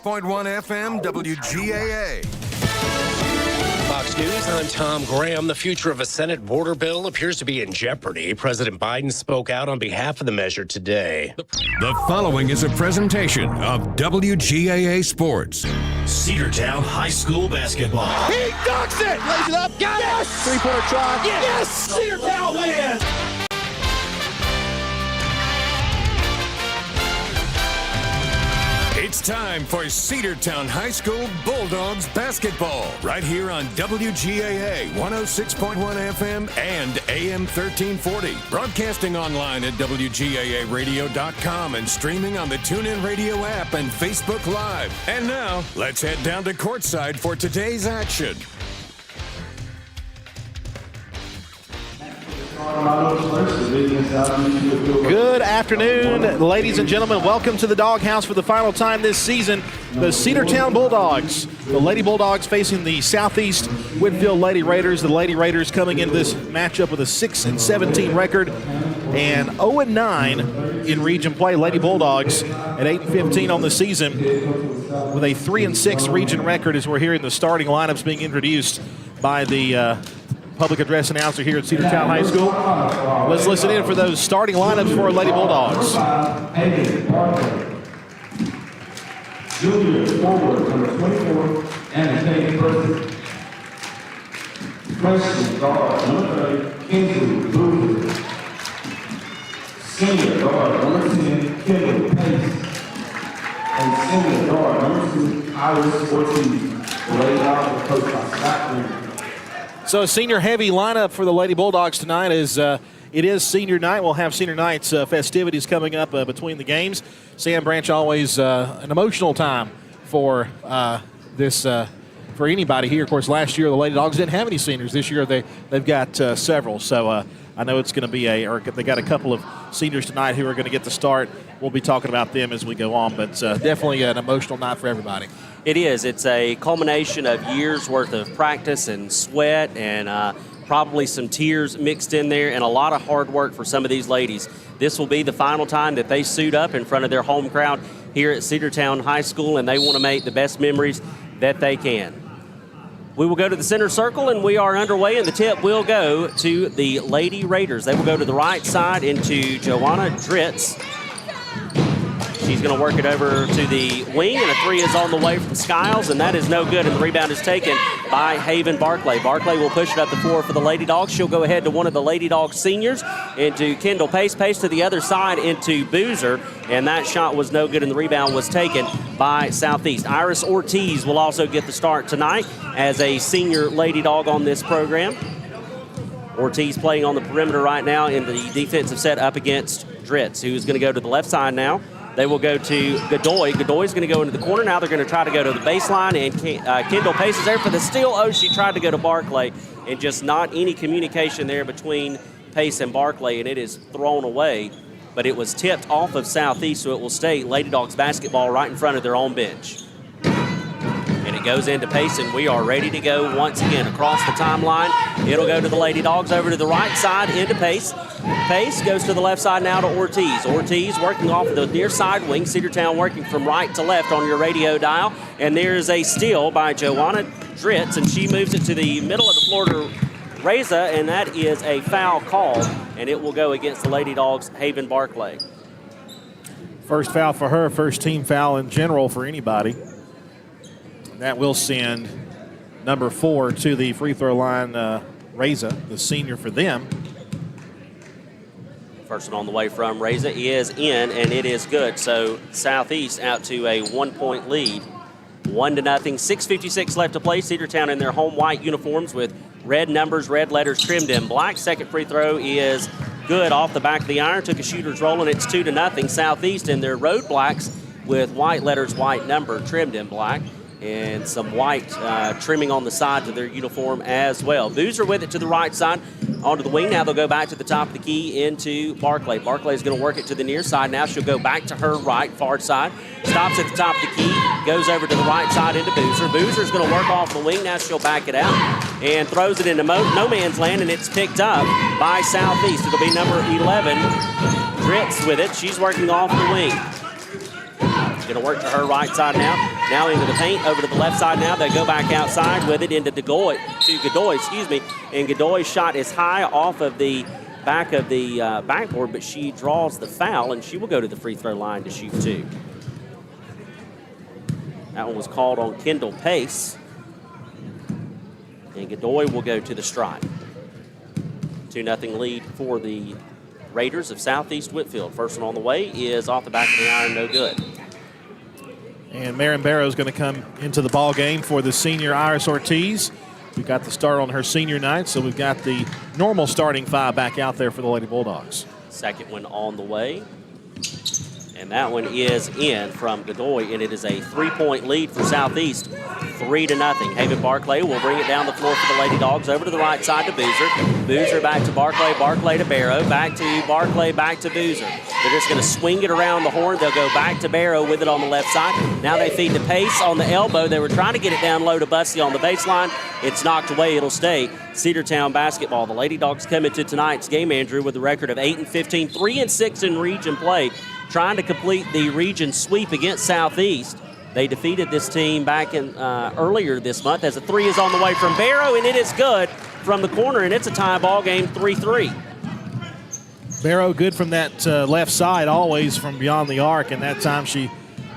106.1 FM WGAA. Fox News, I'm Tom Graham. The future of a Senate border bill appears to be in jeopardy. President Biden spoke out on behalf of the measure today. The following is a presentation of WGAA Sports. Cedartown High School basketball. He ducks it! Lays it up. Got it! Three-pointer try. Yes! Cedartown wins! It's time for Cedartown High School Bulldogs basketball, right here on WGAA 106.1 FM and AM 1340. Broadcasting online at WGAAradio.com and streaming on the TuneIn Radio app and Facebook Live. And now, let's head down to courtside for today's action. Good afternoon, ladies and gentlemen. Welcome to the Doghouse for the final time this season. The Cedartown Bulldogs, the Lady Bulldogs facing the Southeast Whitfield Lady Raiders. The Lady Raiders coming into this matchup with a 6-17 record and 0-9 in region play. Lady Bulldogs at 8-15 on the season with a 3-6 region record as we're hearing the starting lineups being introduced by the public address announcer here at Cedartown High School. Let's listen in for those starting lineups for our Lady Bulldogs. Junior forward, number 24, Anastasia Burton. Freshman guard, number 30, Kinsley Booth. Senior guard, number 10, Kendall Pace. And senior guard, number 2, Iris Ortiz. The Lady Dogs are coached by Scott Green. So a senior-heavy lineup for the Lady Bulldogs tonight as it is senior night. We'll have senior night's festivities coming up between the games. Sam Branch, always an emotional time for this for anybody here. Of course, last year the Lady Dogs didn't have any seniors. This year they've got several. So I know it's going to be they got a couple of seniors tonight who are going to get the start. We'll be talking about them as we go on, but definitely an emotional night for everybody. It is. It's a culmination of years' worth of practice and sweat and probably some tears mixed in there and a lot of hard work for some of these ladies. This will be the final time that they suit up in front of their home crowd here at Cedartown High School, and they want to make the best memories that they can. We will go to the center circle, and we are underway, and the tip will go to the Lady Raiders. They will go to the right side into Joanna Dritz. She's going to work it over to the wing, and a three is on the way from Skiles, and that is no good, and the rebound is taken by Haven Barclay. Barclay will push it up the floor for the Lady Dogs. She'll go ahead to one of the Lady Dogs seniors, into Kendall Pace. Pace to the other side into Boozer, and that shot was no good, and the rebound was taken by Southeast. Iris Ortiz will also get the start tonight as a senior Lady Dog on this program. Ortiz playing on the perimeter right now in the defensive set up against Dritz, who's going to go to the left side now. They will go to Godoy. Godoy's going to go into the corner. Now they're going to try to go to the baseline, and Kendall Pace is there for the steal. Oh, she tried to go to Barclay, and just not any communication there between Pace and Barclay, and it is thrown away. But it was tipped off of Southeast, so it will stay Lady Dogs basketball right in front of their own bench. And it goes into Pace, and we are ready to go once again across the timeline. It'll go to the Lady Dogs over to the right side into Pace. Pace goes to the left side now to Ortiz. Ortiz working off the near side wing. Cedartown working from right to left on your radio dial. And there's a steal by Joanna Dritz, and she moves it to the middle of the floor to Reza, and that is a foul call, and it will go against the Lady Dogs, Haven Barclay. First foul for her, first team foul in general for anybody. That will send number 4 to the free throw line, Reza, the senior for them. First one on the way from Reza is in, and it is good. So Southeast out to a 1-point lead. 1-0, 6:56 left to play. Cedartown in their home white uniforms with red numbers, red letters trimmed in black. Second free throw is good off the back of the iron. Took a shooter's roll, and it's 2-0. Southeast in their road blacks with white letters, white number trimmed in black. And some white trimming on the sides of their uniform as well. Boozer with it to the right side, onto the wing. Now they'll go back to the top of the key into Barclay. Barclay is going to work it to the near side. Now she'll go back to her right, far side. Stops at the top of the key, goes over to the right side into Boozer. Boozer's going to work off the wing. Now she'll back it out and throws it into no man's land, and it's picked up by Southeast. It'll be number 11, Dritz with it. She's working off the wing. Going to work to her right side now. Now into the paint, over to the left side now. They go back outside with it into Godoy, and Godoy's shot is high off of the back of the backboard, but she draws the foul, and she will go to the free throw line to shoot 2. That one was called on Kendall Pace, and Godoy will go to the stripe. 2-0 lead for the Raiders of Southeast Whitfield. First one on the way is off the back of the iron, no good. And Marin Barrow is going to come into the ball game for the senior Iris Ortiz. We've got the start on her senior night, so we've got the normal starting 5 back out there for the Lady Bulldogs. Second one on the way. And that one is in from Godoy, and it is a 3-point lead for Southeast, 3-0. Haven Barclay will bring it down the floor for the Lady Dogs, over to the right side to Boozer. Boozer back to Barclay, Barclay to Barrow, back to Barclay, back to Boozer. They're just going to swing it around the horn. They'll go back to Barrow with it on the left side. Now they feed to Pace on the elbow. They were trying to get it down low to Bussey on the baseline. It's knocked away. It'll stay Cedartown basketball. The Lady Dogs come into tonight's game, Andrew, with a record of 8-15, 3-6 in region play, trying to complete the region sweep against Southeast. They defeated this team back in earlier this month as a 3 is on the way from Barrow, and it is good from the corner, and it's a tie ball game, 3-3. Barrow good from that left side, always from beyond the arc, and that time she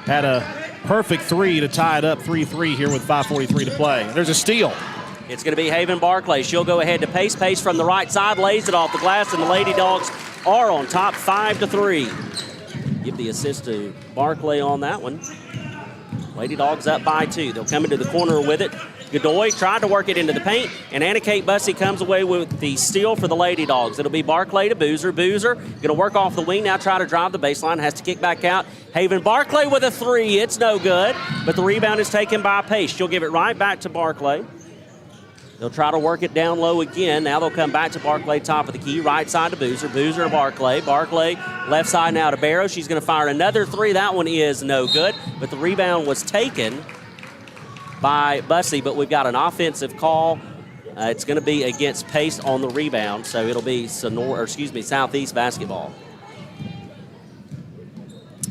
had a perfect 3 to tie it up 3-3 here with 5:43 to play. There's a steal. It's going to be Haven Barclay. She'll go ahead to Pace. Pace from the right side, lays it off the glass, and the Lady Dogs are on top 5-3. Give the assist to Barclay on that one. Lady Dogs up by 2. They'll come into the corner with it. Godoy tried to work it into the paint, and Anna Kate Bussey comes away with the steal for the Lady Dogs. It'll be Barclay to Boozer. Boozer going to work off the wing now, try to drive the baseline, has to kick back out. Haven Barclay with a 3. It's no good, but the rebound is taken by Pace. She'll give it right back to Barclay. They'll try to work it down low again. Now they'll come back to Barclay, top of the key, right side to Boozer. Boozer to Barclay. Barclay, left side now to Barrow. She's going to fire another 3. That one is no good, but the rebound was taken by Bussey, but we've got an offensive call. It's going to be against Pace on the rebound, so it'll be Southeast basketball.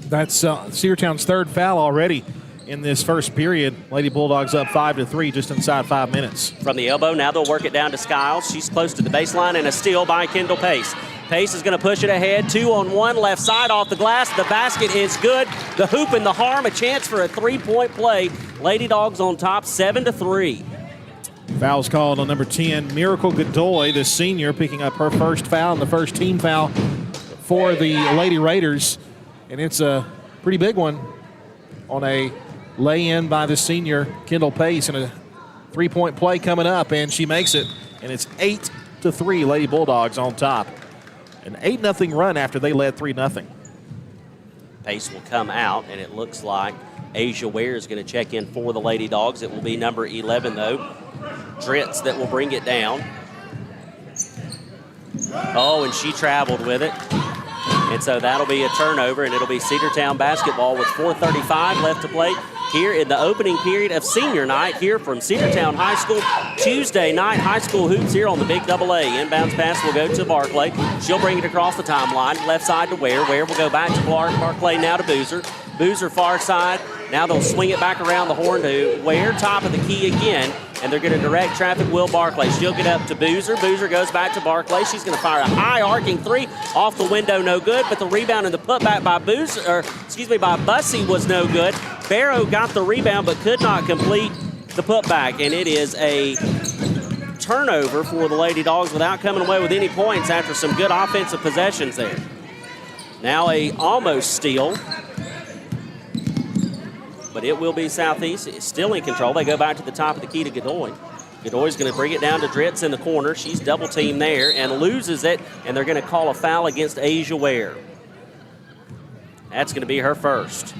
That's Cedartown's 3rd foul already in this first period. Lady Bulldogs up 5-3 just inside 5 minutes. From the elbow, now they'll work it down to Skiles. She's close to the baseline, and a steal by Kendall Pace. Pace is going to push it ahead, 2-on-1, left side off the glass. The basket is good. The hoop and the harm, a chance for a 3-point play. Lady Dogs on top, 7-3. Foul's called on number 10, Miracle Godoy, the senior, picking up her first foul and the first team foul for the Lady Raiders. And it's a pretty big one on a lay-in by the senior, Kendall Pace, and a 3-point play coming up, and she makes it. And it's 8-3, Lady Bulldogs on top. An 8-0 run after they led 3-0. Pace will come out, and it looks like Asia Ware is going to check in for the Lady Dogs. It will be number 11, though, Dritz, that will bring it down. Oh, and she traveled with it. And so that'll be a turnover, and it'll be Cedartown basketball with 4:35 left to play here in the opening period of senior night here from Cedartown High School. Tuesday night high school hoops here on the Big AA. Inbounds pass will go to Barclay. She'll bring it across the timeline. Left side to Ware. Ware will go back to Barclay now to Boozer. Boozer far side. Now they'll swing it back around the horn to Ware, top of the key again. And they're going to direct traffic Will Barclay. She'll get up to Boozer. Boozer goes back to Barclay. She's going to fire a high arcing 3 off the window, no good. But the rebound and the putback by by Bussey was no good. Barrow got the rebound but could not complete the putback. And it is a turnover for the Lady Dogs without coming away with any points after some good offensive possessions there. Now a almost steal. But it will be Southeast. It's still in control. They go back to the top of the key to Godoy. Godoy's going to bring it down to Dritz in the corner. She's double teamed there and loses it, and they're going to call a foul against Asia Ware. That's going to be her first.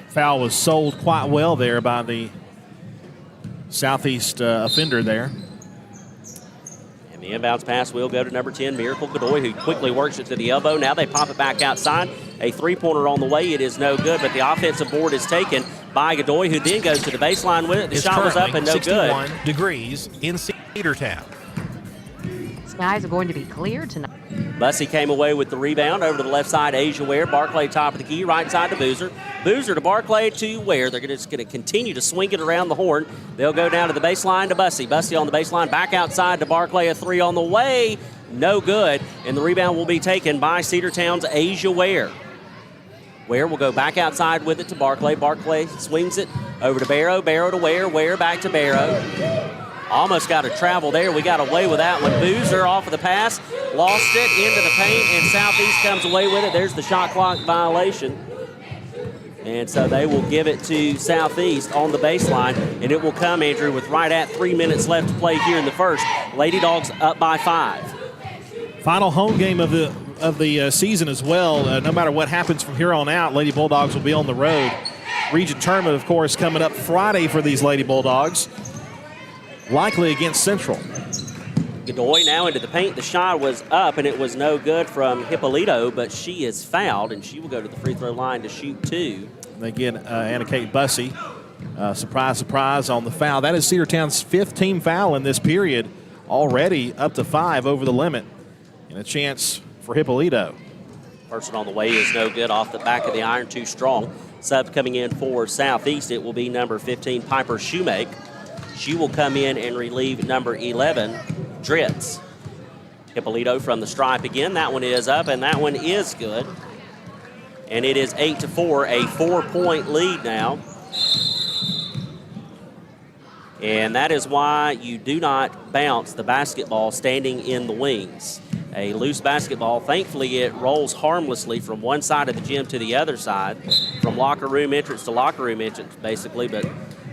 Foul was sold quite well there by the Southeast offender there. And the inbounds pass will go to number 10, Miracle Godoy, who quickly works it to the elbow. Now they pop it back outside. A 3-pointer on the way. It is no good, but the offensive board is taken by Godoy, who then goes to the baseline with it. The shot was up and no 61 good. degrees in Cedartown. Skies are going to be clear tonight. Bussey came away with the rebound. Over to the left side, Asia Ware. Barclay top of the key. Right side to Boozer. Boozer to Barclay to Ware. They're just going to continue to swing it around the horn. They'll go down to the baseline to Bussey. Bussey on the baseline. Back outside to Barclay. A three on the way. No good. And the rebound will be taken by Cedartown's Asia Ware. Ware will go back outside with it to Barclay. Barclay swings it over to Barrow. Barrow to Ware. Ware back to Barrow. Almost got a travel there. We got away with that one. Boozer off of the pass. Lost it into the paint, and Southeast comes away with it. There's the shot clock violation. And so they will give it to Southeast on the baseline, and it will come, Andrew, with right at 3 minutes left to play here in the first. Lady Dogs up by 5. Final home game of the season as well. No matter what happens from here on out, Lady Bulldogs will be on the road. Region tournament, of course, coming up Friday for these Lady Bulldogs. Likely against Central. Godoy now into the paint. The shot was up, and it was no good from Hippolito, but she is fouled, and she will go to the free throw line to shoot 2. Again, Anna Kate Bussey, surprise, surprise on the foul. That is Cedartown's 5th team foul in this period, already up to 5 over the limit, and a chance for Hippolito. Person on the way is no good off the back of the iron, too strong. Sub coming in for Southeast. It will be number 15, Piper Shoemake. She will come in and relieve number 11, Dritz. Hippolito from the stripe again. That one is up, and that one is good. And it is 8-4, a 4-point lead now. And that is why you do not bounce the basketball standing in the wings. A loose basketball, thankfully it rolls harmlessly from one side of the gym to the other side, from locker room entrance to locker room entrance, basically. But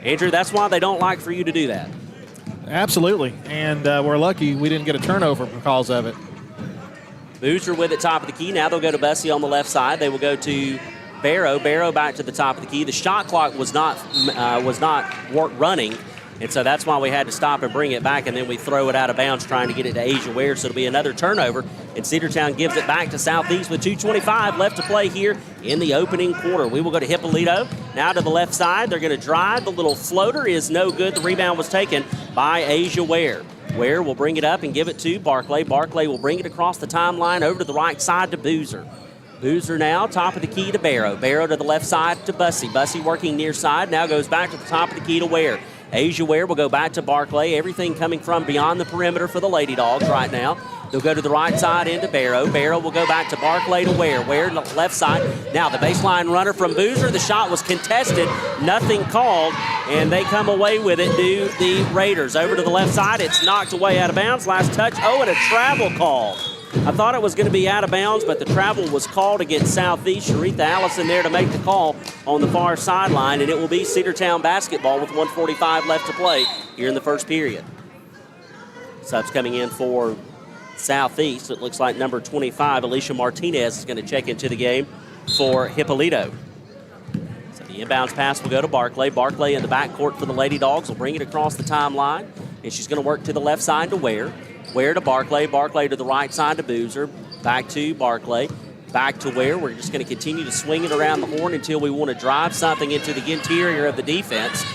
Andrew, that's why they don't like for you to do that. Absolutely, and we're lucky we didn't get a turnover because of it. Boozer with it top of the key. Now they'll go to Bussey on the left side. They will go to Barrow. Barrow back to the top of the key. The shot clock was not running, and so that's why we had to stop and bring it back, and then we throw it out of bounds trying to get it to Asia Ware, so it'll be another turnover, and Cedartown gives it back to Southeast with 2:25 left to play here in the opening quarter. We will go to Hippolito. Now to the left side. They're going to drive. The little floater is no good. The rebound was taken by Asia Ware. Ware will bring it up and give it to Barclay. Barclay will bring it across the timeline over to the right side to Boozer. Boozer now, top of the key to Barrow. Barrow to the left side to Bussey. Bussey working near side, now goes back to the top of the key to Ware. Asia Ware will go back to Barclay. Everything coming from beyond the perimeter for the Lady Dogs right now. They'll go to the right side into Barrow. Barrow will go back to Barclay to Ware. Ware to the left side. Now the baseline runner from Boozer. The shot was contested. Nothing called, and they come away with it to the Raiders. Over to the left side. It's knocked away out of bounds. Last touch. Oh, and a travel call. I thought it was going to be out of bounds, but the travel was called against Southeast. Sharitha Allison there to make the call on the far sideline, and it will be Cedartown basketball with 1:45 left to play here in the first period. Subs coming in for Southeast. It looks like number 25, Alicia Martinez, is going to check into the game for Hippolito. So the inbounds pass will go to Barclay. Barclay in the backcourt for the Lady Dogs will bring it across the timeline, and she's going to work to the left side to Ware. Ware to Barclay. Barclay to the right side to Boozer. Back to Barclay. Back to Ware. We're just going to continue to swing it around the horn until we want to drive something into the interior of the defense.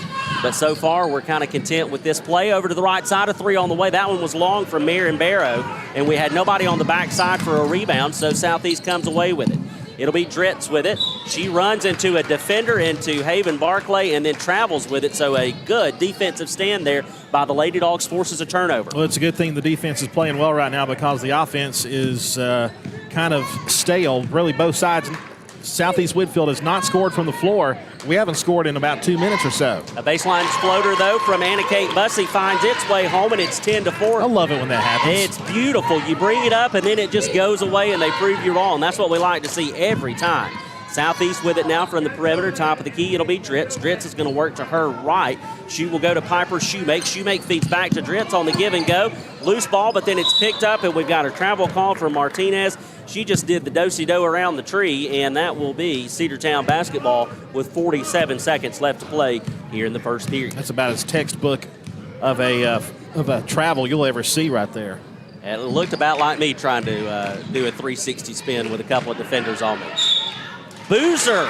But so far, we're kind of content with this play. Over to the right side, a three on the way. That one was long from Marion Barrow, and we had nobody on the backside for a rebound, so Southeast comes away with it. It'll be Dritz with it. She runs into a defender, into Haven Barclay, and then travels with it. So a good defensive stand there by the Lady Dogs forces a turnover. Well, it's a good thing the defense is playing well right now because the offense is kind of stale. Really, both sides. Southeast Whitfield has not scored from the floor. We haven't scored in about 2 minutes or so. A baseline floater, though, from Anna Kate Bussey finds its way home, and it's 10-4. I love it when that happens. It's beautiful. You bring it up, and then it just goes away, and they prove you wrong. That's what we like to see every time. Southeast with it now from the perimeter, top of the key. It'll be Dritz. Dritz is going to work to her right. She will go to Piper Shoemake. Shoemake feeds back to Dritz on the give and go. Loose ball, but then it's picked up, and we've got a travel call for Martinez. She just did the do-si-do around the tree, and that will be Cedartown basketball with 47 seconds left to play here in the first period. That's about as textbook of a travel you'll ever see right there. And it looked about like me trying to do a 360 spin with a couple of defenders on me. Boozer,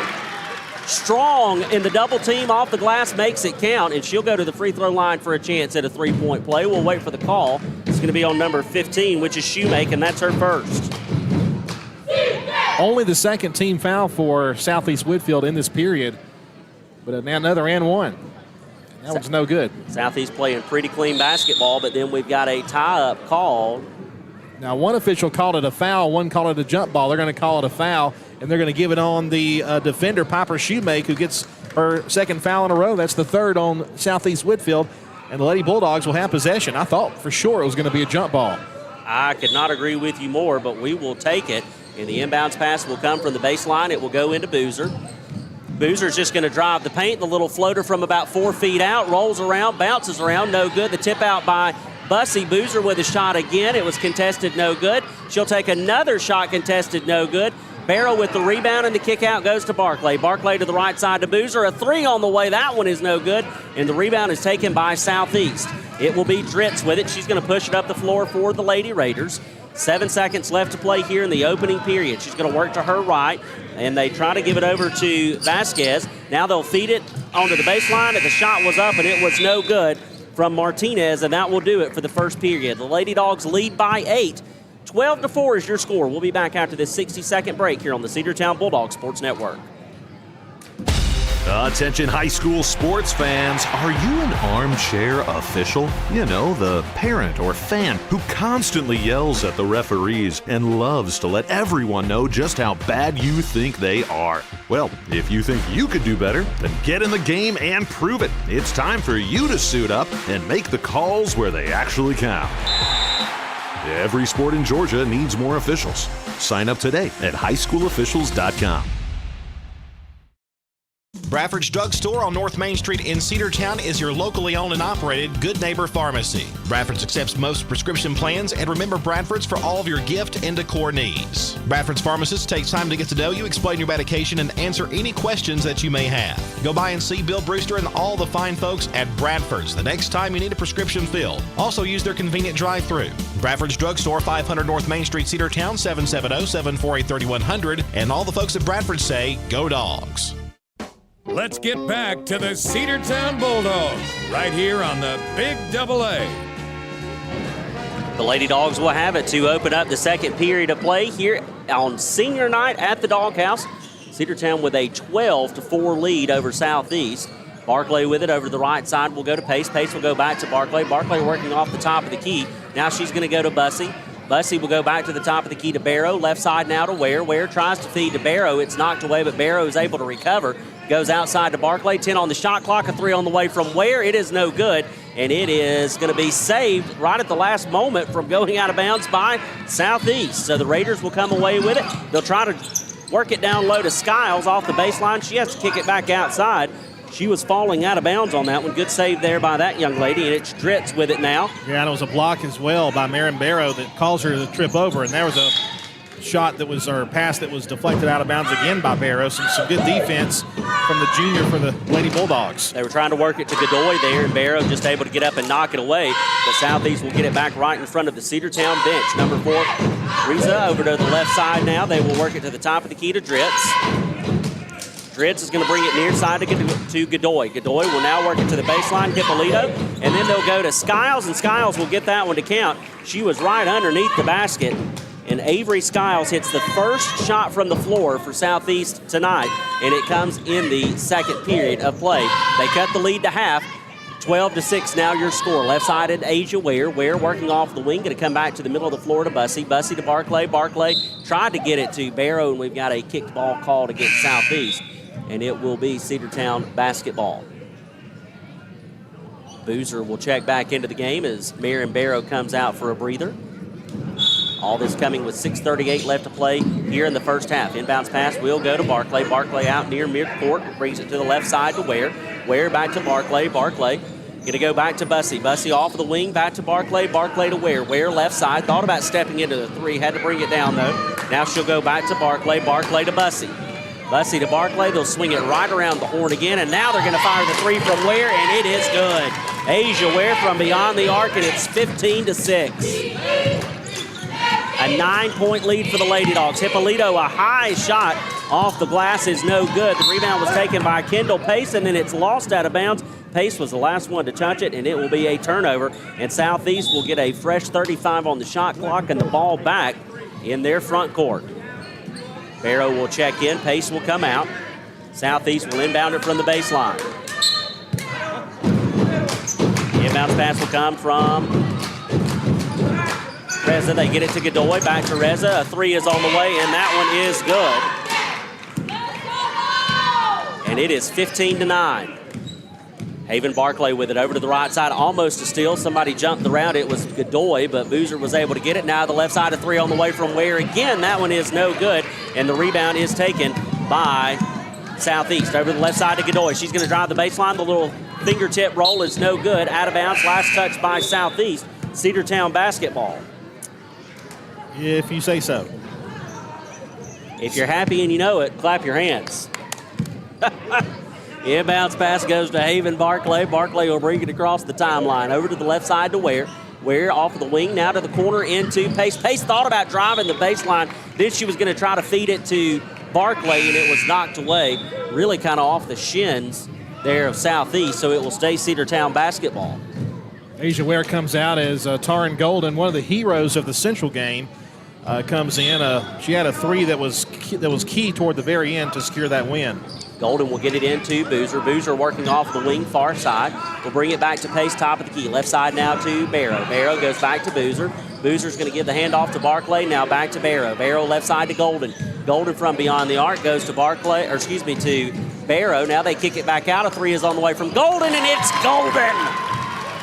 strong in the double team off the glass, makes it count, and she'll go to the free throw line for a chance at a three-point play. We'll wait for the call. It's going to be on number 15, which is Shoemake, and that's her first. Only the second team foul for Southeast Whitfield in this period, but now another and one. That one's no good. Southeast playing pretty clean basketball, but then we've got a tie-up call. Now, one official called it a foul, one called it a jump ball. They're going to call it a foul, and they're going to give it on the defender, Piper Shoemake, who gets her second foul in a row. That's the third on Southeast Whitfield, and the Lady Bulldogs will have possession. I thought for sure it was going to be a jump ball. I could not agree with you more, but we will take it, and the inbounds pass will come from the baseline. It will go into Boozer. Boozer's just going to drive the paint. The little floater from about 4 feet out, rolls around, bounces around, no good. The tip out by Bussey. Boozer with a shot again. It was contested, no good. She'll take another shot, contested, no good. Barrow with the rebound, and the kick out goes to Barclay. Barclay to the right side to Boozer. A three on the way. That one is no good, and the rebound is taken by Southeast. It will be Dritz with it. She's going to push it up the floor for the Lady Raiders. 7 seconds left to play here in the opening period. She's going to work to her right, and they try to give it over to Vasquez. Now they'll feed it onto the baseline, and the shot was up, and it was no good from Martinez, and that will do it for the first period. The Lady Dogs lead by 8. 12-4 is your score. We'll be back after this 60-second break here on the Cedartown Bulldog Sports Network. Attention high school sports fans, are you an armchair official? You know, the parent or fan who constantly yells at the referees and loves to let everyone know just how bad you think they are. Well, if you think you could do better, then get in the game and prove it. It's time for you to suit up and make the calls where they actually count. Every sport in Georgia needs more officials. Sign up today at highschoolofficials.com. Bradford's Drug Store on North Main Street in Cedartown is your locally owned and operated Good Neighbor Pharmacy. Bradford's accepts most prescription plans, and remember Bradford's for all of your gift and decor needs. Bradford's pharmacist takes time to get to know you, explain your medication, and answer any questions that you may have. Go by and see Bill Brewster and all the fine folks at Bradford's the next time you need a prescription filled. Also use their convenient drive-thru. Bradford's Drug Store, 500 North Main Street, Cedartown, 770-748-3100. And all the folks at Bradford say, go Dogs. Let's get back to the Cedartown Bulldogs right here on the Big AA. The Lady Dogs will have it to open up the second period of play here on senior night at the Doghouse. Cedartown with a 12-4 lead over Southeast. Barclay with it over to the right side will go to Pace. Pace will go back to Barclay. Barclay working off the top of the key. Now she's going to go to Bussey. Bussey will go back to the top of the key to Barrow. Left side now to Ware. Ware tries to feed to Barrow. It's knocked away, but Barrow is able to recover. Goes outside to Barclay. 10 on the shot clock. A three on the way from Ware. It is no good, and it is going to be saved right at the last moment from going out of bounds by Southeast. So the Raiders will come away with it. They'll try to work it down low to Skiles off the baseline. She has to kick it back outside. She was falling out of bounds on that one. Good save there by that young lady, and it's Dritz with it now. Yeah, and it was a block as well by Marin Barrow that caused her to trip over, and there was a shot that was, or pass that was deflected out of bounds again by Barrow. Some good defense from the junior for the Lady Bulldogs. They were trying to work it to Godoy there, and Barrow just able to get up and knock it away. But Southeast will get it back right in front of the Cedartown bench. Number 4, Riza over to the left side now. They will work it to the top of the key to Dritz. Dritz is going to bring it near side to Godoy. Godoy will now work it to the baseline, Hippolito, and then they'll go to Skiles, and Skiles will get that one to count. She was right underneath the basket, and Avery Skiles hits the first shot from the floor for Southeast tonight, and it comes in the second period of play. They cut the lead to half. 12-6 now your score. Left-sided Asia Ware. Ware working off the wing, going to come back to the middle of the floor to Bussey. Bussey to Barclay. Barclay tried to get it to Barrow, and we've got a kicked ball called against Southeast, and it will be Cedartown basketball. Boozer will check back into the game as Marin Barrow comes out for a breather. All this coming with 6:38 left to play here in the first half. Inbounds pass will go to Barclay. Barclay out near midcourt, brings it to the left side to Ware. Ware back to Barclay. Barclay going to go back to Bussey. Bussey off of the wing, back to Barclay. Barclay to Ware. Ware left side, thought about stepping into the three, had to bring it down though. Now she'll go back to Barclay. Barclay to Bussey. Bussey to Barclay. They'll swing it right around the horn again, and now they're going to fire the three from Ware, and it is good. Asia Ware from beyond the arc, and it's 15-6. A 9-point lead for the Lady Dogs. Hippolito, a high shot off the glass is no good. The rebound was taken by Kendall Pace, and then it's lost out of bounds. Pace was the last one to touch it, and it will be a turnover. And Southeast will get a fresh 35 on the shot clock and the ball back in their front court. Barrow will check in. Pace will come out. Southeast will inbound it from the baseline. The inbounds pass will come from Reza. They get it to Godoy. Back to Reza. A three is on the way, and that one is good. And it is 15-9. Haven Barclay with it over to the right side, almost a steal. Somebody jumped around. It was Godoy, but Boozer was able to get it. Now the left side, a three on the way from Ware. Again, that one is no good, and the rebound is taken by Southeast. Over the left side to Godoy. She's going to drive the baseline. The little fingertip roll is no good. Out of bounds, last touch by Southeast. Cedartown basketball. If you say so. If you're happy and you know it, clap your hands. Inbounds pass goes to Haven Barclay. Barclay will bring it across the timeline. Over to the left side to Ware. Ware off of the wing, now to the corner into Pace. Pace thought about driving the baseline. Then she was going to try to feed it to Barclay, and it was knocked away. Really kind of off the shins there of Southeast, so it will stay Cedartown basketball. Asia Ware comes out as Taryn Golden, one of the heroes of the Central game, comes in. She had a three that was key toward the very end to secure that win. Golden will get it into Boozer. Boozer working off the wing far side. Will bring it back to Pace, top of the key. Left side now to Barrow. Barrow goes back to Boozer. Boozer's going to give the handoff to Barclay. Now back to Barrow. Barrow left side to Golden. Golden from beyond the arc goes to to Barrow. Now they kick it back out. A three is on the way from Golden, and it's Golden.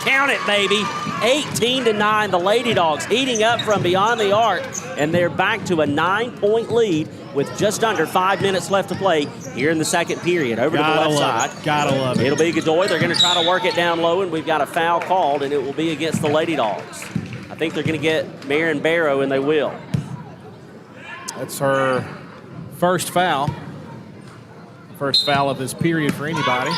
Count it, baby. 18-9. The Lady Dogs heating up from beyond the arc, and they're back to a 9-point lead with just under 5 minutes left to play here in the second period. Over to the left side. Gotta love it. It'll be Godoy. They're going to try to work it down low, and we've got a foul called, and it will be against the Lady Dogs. I think they're going to get Marion Barrow, and they will. That's her first foul. First foul of this period for anybody.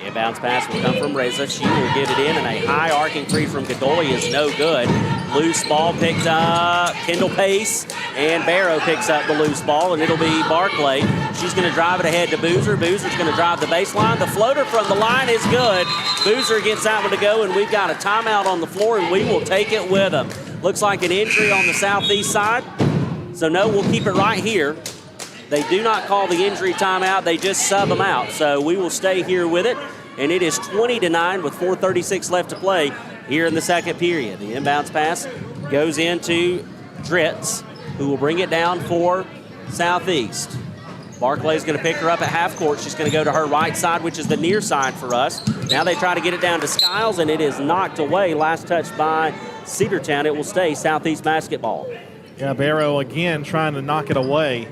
Inbounds pass will come from Reza. She will get it in, and a high arcing three from Godoy is no good. Loose ball picked up. Kendall Pace, and Barrow picks up the loose ball, and it'll be Barclay. She's going to drive it ahead to Boozer. Boozer's going to drive the baseline. The floater from the line is good. Boozer gets that one to go, and we've got a timeout on the floor, and we will take it with them. Looks like an injury on the southeast side. So, no, we'll keep it right here. They do not call the injury timeout. They just sub them out. So we will stay here with it. And it is 20-9 with 4:36 left to play here in the second period. The inbounds pass goes into Dritz, who will bring it down for Southeast. Barclay's going to pick her up at half court. She's going to go to her right side, which is the near side for us. Now they try to get it down to Skiles, and it is knocked away. Last touch by Cedartown. It will stay Southeast basketball. Yeah, Barrow again trying to knock it away.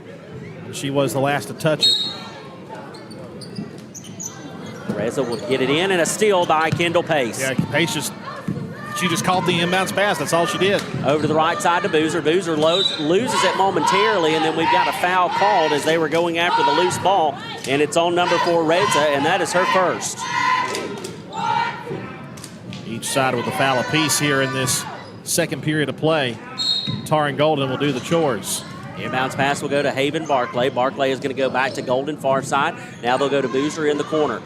She was the last to touch it. Reza will get it in, and a steal by Kendall Pace. Yeah, Pace she just caught the inbounds pass. That's all she did. Over to the right side to Boozer. Boozer loses it momentarily, and then we've got a foul called as they were going after the loose ball, and it's on number 4, Reza, and that is her first. Each side with a foul apiece here in this second period of play. Taryn Golden will do the chores. Inbounds pass will go to Haven Barclay. Barclay is going to go back to Golden, far side. Now they'll go to Boozer in the corner.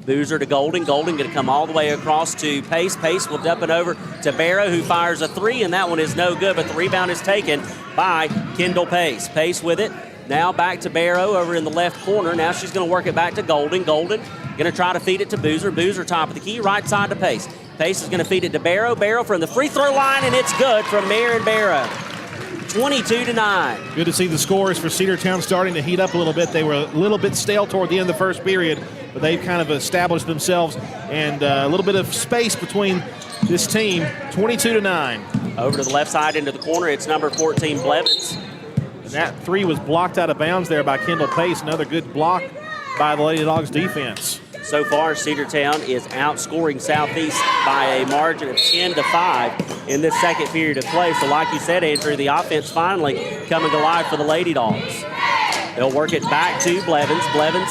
Boozer to Golden. Golden going to come all the way across to Pace. Pace will dump it over to Barrow, who fires a three, and that one is no good, but the rebound is taken by Kendall Pace. Pace with it. Now back to Barrow over in the left corner. Now she's going to work it back to Golden. Golden going to try to feed it to Boozer. Boozer top of the key, right side to Pace. Pace is going to feed it to Barrow. Barrow from the free throw line, and it's good from Marion Barrow. 22-9. Good to see the scores for Cedartown starting to heat up a little bit. They were a little bit stale toward the end of the first period, but they've kind of established themselves, and a little bit of space between this team. 22-9. Over to the left side into the corner, it's number 14, Blevins. And that three was blocked out of bounds there by Kendall Pace. Another good block by the Lady Dogs defense. So far, Cedartown is outscoring Southeast by a margin of 10-5 in this second period of play. So like you said, Andrew, the offense finally coming to life for the Lady Dogs. They'll work it back to Blevins. Blevins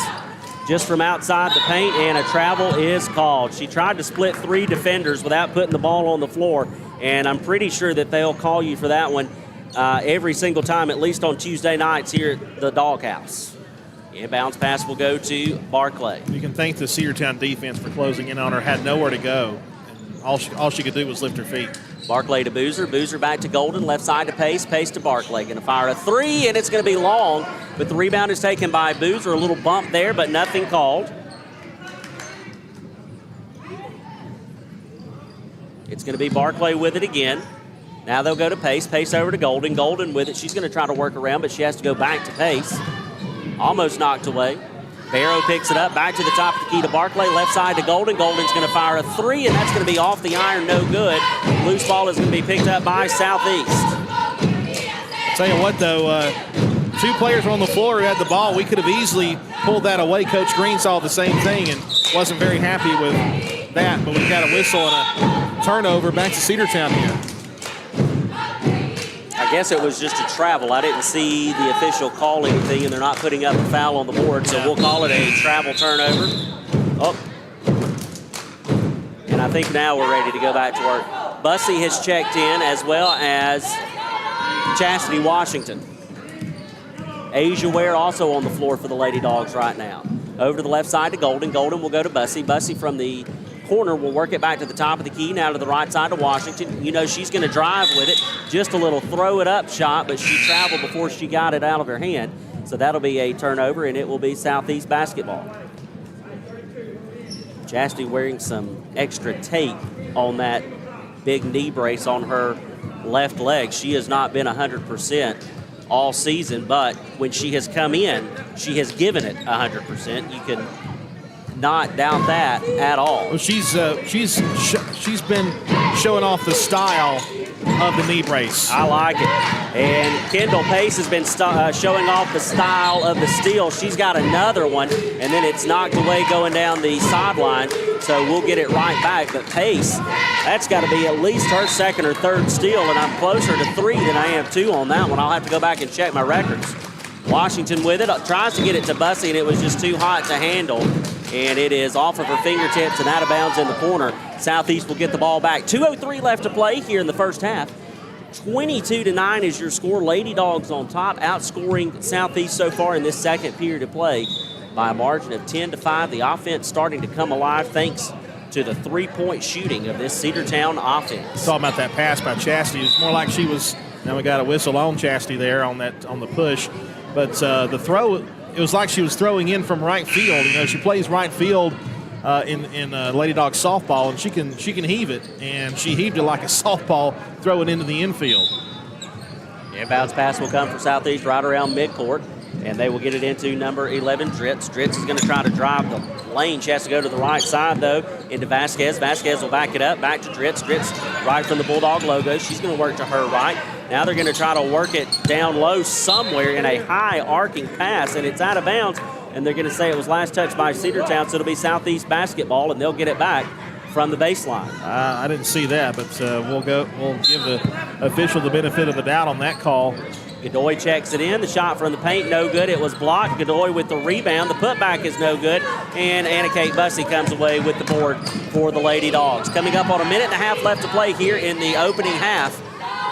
just from outside the paint, and a travel is called. She tried to split 3 defenders without putting the ball on the floor, and I'm pretty sure that they'll call you for that one every single time, at least on Tuesday nights here at the Doghouse. Inbounds pass will go to Barclay. You can thank the Cedartown defense for closing in on her. Had nowhere to go. all she could do was lift her feet. Barclay to Boozer. Boozer back to Golden. Left side to Pace. Pace to Barclay. Going to fire a three, and it's going to be long. But the rebound is taken by Boozer. A little bump there, but nothing called. It's going to be Barclay with it again. Now they'll go to Pace. Pace over to Golden. Golden with it. She's going to try to work around, but she has to go back to Pace. Almost knocked away. Barrow picks it up, back to the top of the key to Barclay, left side to Golden. Golden's going to fire a three, and that's going to be off the iron, no good. Loose ball is going to be picked up by Southeast. I'll tell you what, though, two players were on the floor who had the ball. We could have easily pulled that away. Coach Green saw the same thing and wasn't very happy with that, but we got a whistle and a turnover back to Cedartown here. I guess it was just a travel. I didn't see the official call anything, and they're not putting up a foul on the board, so we'll call it a travel turnover. Oh. And I think now we're ready to go back to work. Bussey has checked in, as well as Chastity Washington. Asia Ware also on the floor for the Lady Dogs right now. Over to the left side to Golden. Golden will go to Bussey. Bussey from the corner will work it back to the top of the key, now to the right side to Washington. You know she's going to drive with it. Just a little throw it up shot, but she traveled before she got it out of her hand. So that'll be a turnover, and it will be Southeast basketball. Chastity wearing some extra tape on that big knee brace on her left leg. She has not been 100% all season, but when she has come in, she has given it 100%. You can not doubt that at all. Well, she's been showing off the style of the knee brace. I like it. And Kendall Pace has been showing off the style of the steal. She's got another one, and then it's knocked away going down the sideline, so we'll get it right back. But Pace, that's got to be at least her second or third steal, and I'm closer to 3 than I am 2 on that one. I'll have to go back and check my records. Washington with it, tries to get it to Bussey, and it was just too hot to handle. And it is off of her fingertips and out of bounds in the corner. Southeast will get the ball back. 2:03 left to play here in the first half. 22-9 is your score. Lady Dogs on top, outscoring Southeast so far in this second period of play by a margin of 10-5. The offense starting to come alive thanks to the three-point shooting of this Cedartown offense. Talking about that pass by Chastity. It's more like she was. Now we got a whistle on Chastity there on the push, but the throw. It was like she was throwing in from right field. You know, she plays right field in Lady Dog softball, and she can heave it, and she heaved it like a softball, throw it into the infield. Inbounds pass will come for Southeast right around midcourt, and they will get it into number 11, Dritz. Dritz is going to try to drive the lane. She has to go to the right side, though, into Vasquez. Vasquez will back it up, back to Dritz. Dritz right from the Bulldog logo. She's going to work to her right. Now they're going to try to work it down low somewhere in a high arcing pass, and it's out of bounds, and they're going to say it was last touched by Cedartown, so it'll be Southeast basketball, and they'll get it back from the baseline. I didn't see that, but we'll give the official the benefit of the doubt on that call. Godoy checks it in. The shot from the paint, no good. It was blocked. Godoy with the rebound. The putback is no good. And Anna Kate Bussey comes away with the board for the Lady Dogs. Coming up on a minute and a half left to play here in the opening half.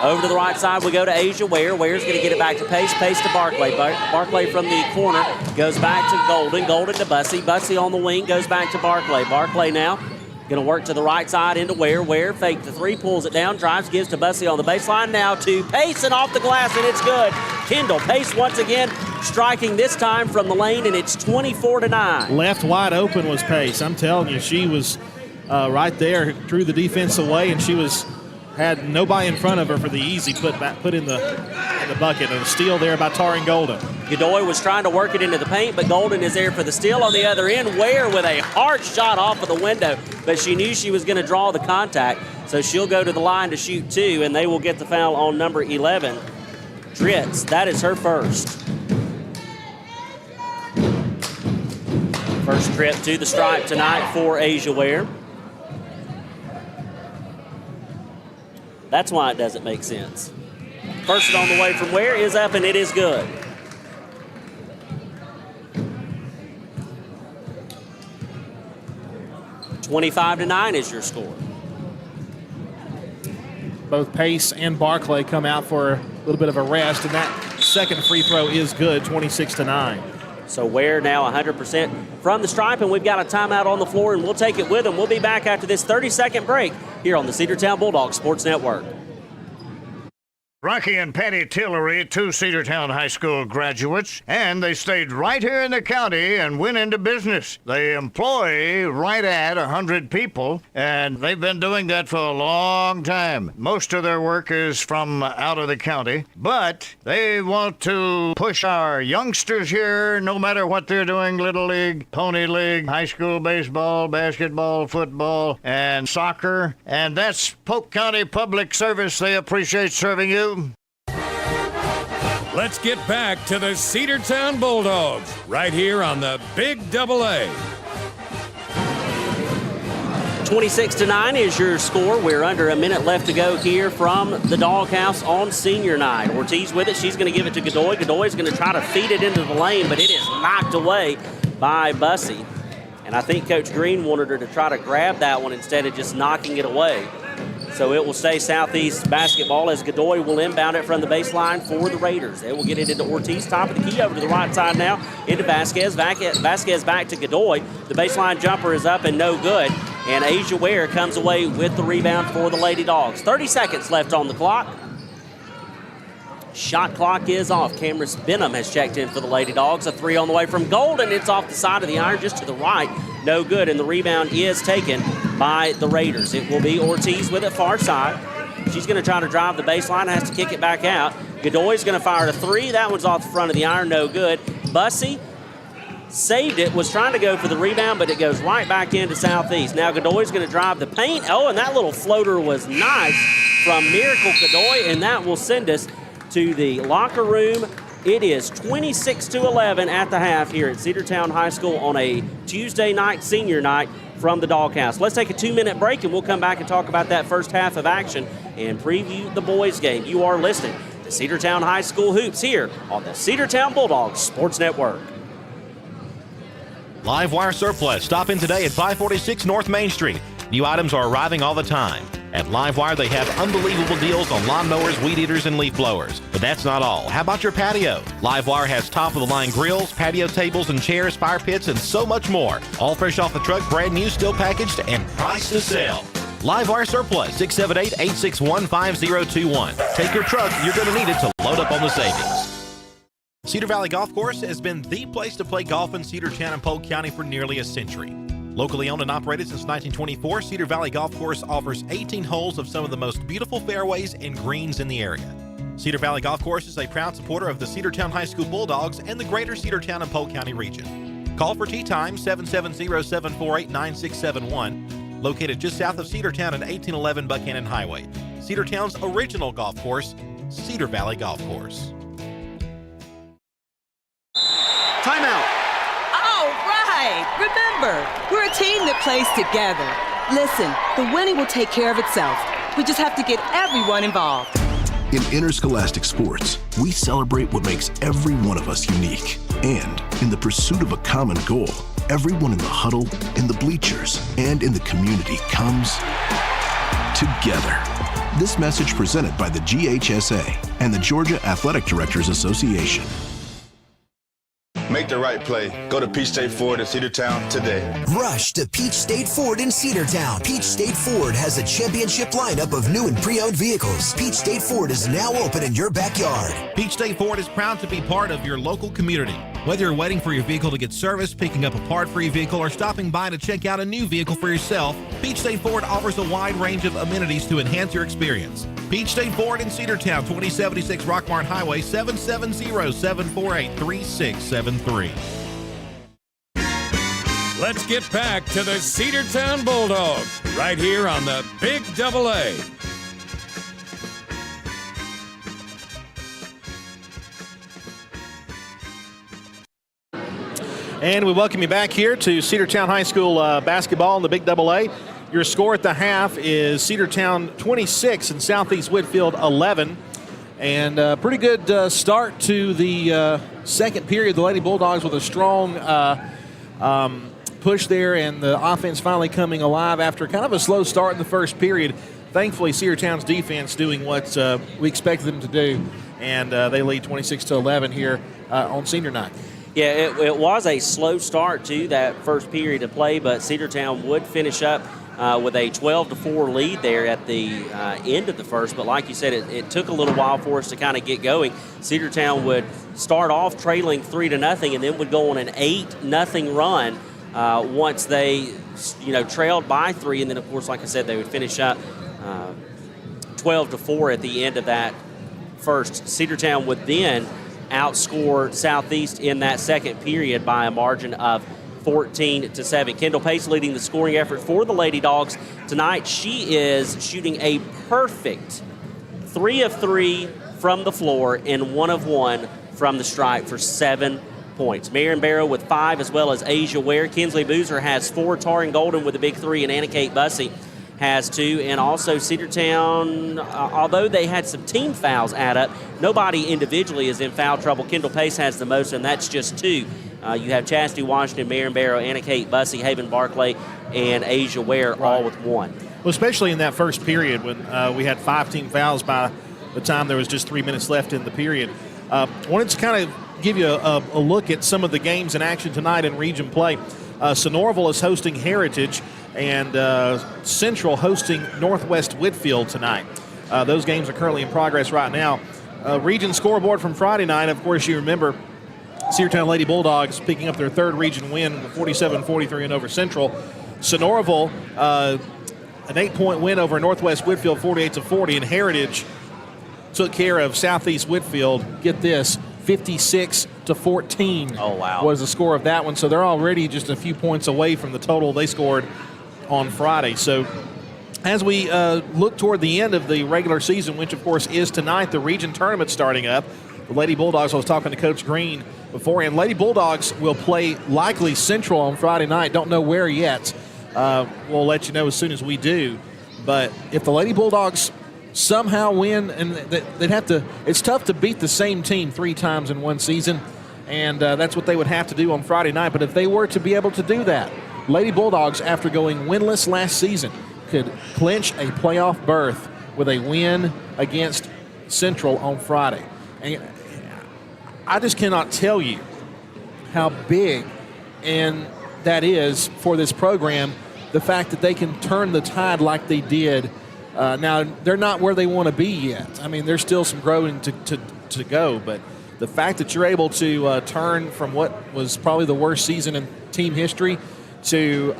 Over to the right side, we go to Asia Ware. Ware's going to get it back to Pace. Pace to Barclay. Barclay from the corner goes back to Golden. Golden to Bussey. Bussey on the wing goes back to Barclay. Barclay now going to work to the right side into Ware. Ware faked the three, pulls it down, drives, gives to Bussey on the baseline. Now to Pace and off the glass, and it's good. Kendall Pace once again striking this time from the lane, and it's 24-9. Left wide open was Pace. I'm telling you, she was right there, drew the defense away, and she had nobody in front of her for the easy put in the bucket. And a steal there by Taring Golden. Godoy was trying to work it into the paint, but Golden is there for the steal on the other end. Ware with a hard shot off of the window, but she knew she was going to draw the contact, so she'll go to the line to shoot 2, and they will get the foul on number 11, Dritz. That is her first. First trip to the stripe tonight for Asia Ware. That's why it doesn't make sense. First on the way from Ware is up, and it is good. $25-9 is your score. Both Pace and Barclay come out for a little bit of a rest, and that second free throw is good, 26-9. So Ware now 100% from the stripe, and we've got a timeout on the floor, and we'll take it with them. We'll be back after this 30-second break here on the Cedartown Bulldogs Sports Network. Rocky and Patty Tillery, two Cedartown High School graduates, and they stayed right here in the county and went into business. They employ right at 100 people, and they've been doing that for a long time. Most of their work is from out of the county, but they want to push our youngsters here, no matter what they're doing, Little League, Pony League, high school baseball, basketball, football, and soccer, and that's Polk County Public Service. They appreciate serving you. Let's get back to the Cedartown Bulldogs right here on the Big AA. 26-9 is your score. We're under a minute left to go here from the Doghouse on senior night. Ortiz with it. She's going to give it to Godoy. Godoy is going to try to feed it into the lane, but it is knocked away by Bussey. And I think Coach Green wanted her to try to grab that one instead of just knocking it away. So it will stay Southeast basketball as Godoy will inbound it from the baseline for the Raiders. They will get it into Ortiz, top of the key, over to the right side now, into Vasquez. Vasquez back to Godoy. The baseline jumper is up and no good. And Asia Ware comes away with the rebound for the Lady Dogs. 30 seconds left on the clock. Shot clock is off. Cameron Benham has checked in for the Lady Dogs. A three on the way from Golden. It's off the side of the iron just to the right. No good, and the rebound is taken by the Raiders. It will be Ortiz with it far side. She's going to try to drive the baseline, has to kick it back out. Godoy's going to fire a three. That one's off the front of the iron, no good. Bussey saved it, was trying to go for the rebound, but it goes right back into Southeast. Now Godoy's going to drive the paint. Oh, and that little floater was nice from Miracle Godoy, and that will send us to the locker room. It is 26-11 at the half here at Cedartown High School on a Tuesday night, senior night from the Doghouse. Let's take a 2-minute break, and we'll come back and talk about that first half of action and preview the boys' game. You are listening to Cedartown High School Hoops here on the Cedartown Bulldogs Sports Network. Live Wire Surplus. Stop in today at 546 North Main Street. New items are arriving all the time. At Livewire, they have unbelievable deals on lawnmowers, weed eaters, and leaf blowers. But that's not all. How about your patio? Livewire has top-of-the-line grills, patio tables and chairs, fire pits, and so much more. All fresh off the truck, brand new, still packaged, and priced to sell. Livewire Surplus, 678-861-5021. Take your truck. You're going to need it to load up on the savings. Cedar Valley Golf Course has been the place to play golf in Cedartown and Polk County for nearly a century. Locally owned and operated since 1924, Cedar Valley Golf Course offers 18 holes of some of the most beautiful fairways and greens in the area. Cedar Valley Golf Course is a proud supporter of the Cedartown High School Bulldogs and the greater Cedartown and Polk County region. Call for tee time 770-748-9671, located just south of Cedartown at 1811 Buchanan Highway. Cedartown's original golf course, Cedar Valley Golf Course. Timeout. Remember, we're a team that plays together. Listen, the winning will take care of itself. We just have to get everyone involved. In interscholastic sports, we celebrate what makes every one of us unique. And in the pursuit of a common goal, everyone in the huddle, in the bleachers, and in the community comes together. This message presented by the GHSA and the Georgia Athletic Directors Association. Make the right play. Go to Peach State Ford in Cedartown today. Rush to Peach State Ford in Cedartown. Peach State Ford has a championship lineup of new and pre-owned vehicles. Peach State Ford is now open in your backyard. Peach State Ford is proud to be part of your local community. Whether you're waiting for your vehicle to get serviced, picking up a part for your vehicle, or stopping by to check out a new vehicle for yourself, Peach State Ford offers a wide range of amenities to enhance your experience. Peach State Ford in Cedartown, 2076 Rockmart Highway, 770-748-3673. Let's get back to the Cedartown Bulldogs right here on the Big AA. And we welcome you back here to Cedartown High School basketball in the Big AA. Your score at the half is Cedartown 26 and Southeast Whitfield 11. And pretty good start to the second period. The Lady Bulldogs with a strong push there, and the offense finally coming alive after kind of a slow start in the first period. Thankfully, Cedartown's defense doing what we expected them to do, and they lead 26-11 here on senior night. Yeah, it was a slow start to that first period of play, but Cedartown would finish up with a 12-4 lead there at the end of the first. But like you said, it took a little while for us to kind of get going. Cedartown would start off trailing 3-0 and then would go on an 8-0 run once they, trailed by 3. And then, of course, like I said, they would finish up 12-4 at the end of that first. Cedartown would then outscore Southeast in that second period by a margin of 14-7. Kendall Pace leading the scoring effort for the Lady Dogs tonight. She is shooting a perfect 3 of 3 from the floor and 1 of 1 from the stripe for 7 points. Marion Barrow with 5, as well as Asia Ware. Kinsley Boozer has 4. Taryn Golden with a big 3, and Anna Kate Bussey has 2. And also Cedartown, although they had some team fouls add up, nobody individually is in foul trouble. Kendall Pace has the most, and that's just 2. You have Chastity Washington, Marion Barrow, Anna Kate Bussey, Haven Barclay, and Asia Ware all with 1. Well, especially in that first period when we had 5 team fouls by the time there was just 3 minutes left in the period. Wanted to kind of give you a look at some of the games in action tonight in region play. Sonoraville is hosting Heritage, and Central hosting Northwest Whitfield tonight. Those games are currently in progress right now. Region scoreboard from Friday night, of course, you remember Cedartown Lady Bulldogs picking up their 3rd region win, 47-43 and over Central. Sonoraville, an 8-point win over Northwest Whitfield, 48-40, and Heritage took care of Southeast Whitfield. Get this, 56-14. Oh, wow. Was the score of that one. So they're already just a few points away from the total they scored on Friday. So as we look toward the end of the regular season, which of course is tonight, the region tournament starting up. The Lady Bulldogs, I was talking to Coach Green beforehand. Lady Bulldogs will play likely Central on Friday night. Don't know where yet. We'll let you know as soon as we do. But if the Lady Bulldogs somehow win, and they'd have to, it's tough to beat the same team 3 times in one season, and that's what they would have to do on Friday night. But if they were to be able to do that, Lady Bulldogs, after going winless last season, could clinch a playoff berth with a win against Central on Friday. And I just cannot tell you how big and that is for this program, the fact that they can turn the tide like they did. Now, they're not where they want to be yet. I mean, there's still some growing to go, but the fact that you're able to turn from what was probably the worst season in team history to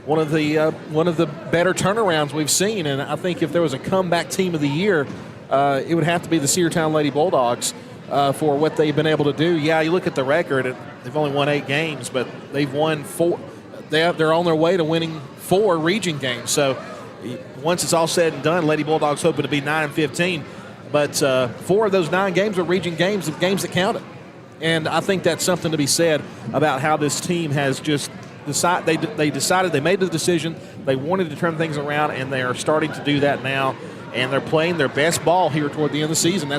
one of the better turnarounds we've seen, and I think if there was a comeback team of the year, it would have to be the Cedartown Lady Bulldogs for what they've been able to do. Yeah, you look at the record; they've only won 8 games, but they've won 4. They're on their way to winning 4 region games. So once it's all said and done, Lady Bulldogs hoping to be 9-15. But 4 of those 9 games were region games, the games that counted. And I think that's something to be said about how this team has just decided. They decided, they made the decision, they wanted to turn things around, and they are starting to do that now. And they're playing their best ball here toward the end of the season.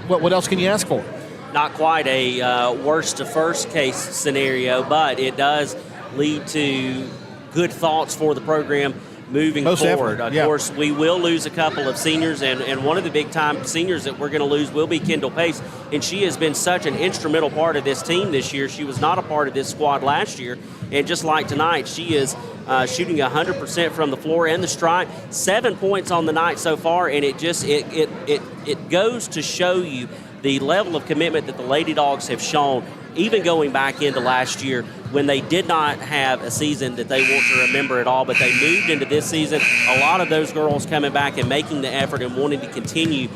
What else can you ask for? Not quite a worst to first case scenario, but it does lead to good thoughts for the program moving forward. Of course, we will lose a couple of seniors, and one of the big-time seniors that we're going to lose will be Kendall Pace, and she has been such an instrumental part of this team this year. She was not a part of this squad last year, and just like tonight, she is shooting 100% from the floor and the stripe, 7 points on the night so far, and it goes to show you the level of commitment that the Lady Dogs have shown, even going back into last year when they did not have a season that they want to remember at all, but they moved into this season. A lot of those girls coming back and making the effort and wanting to continue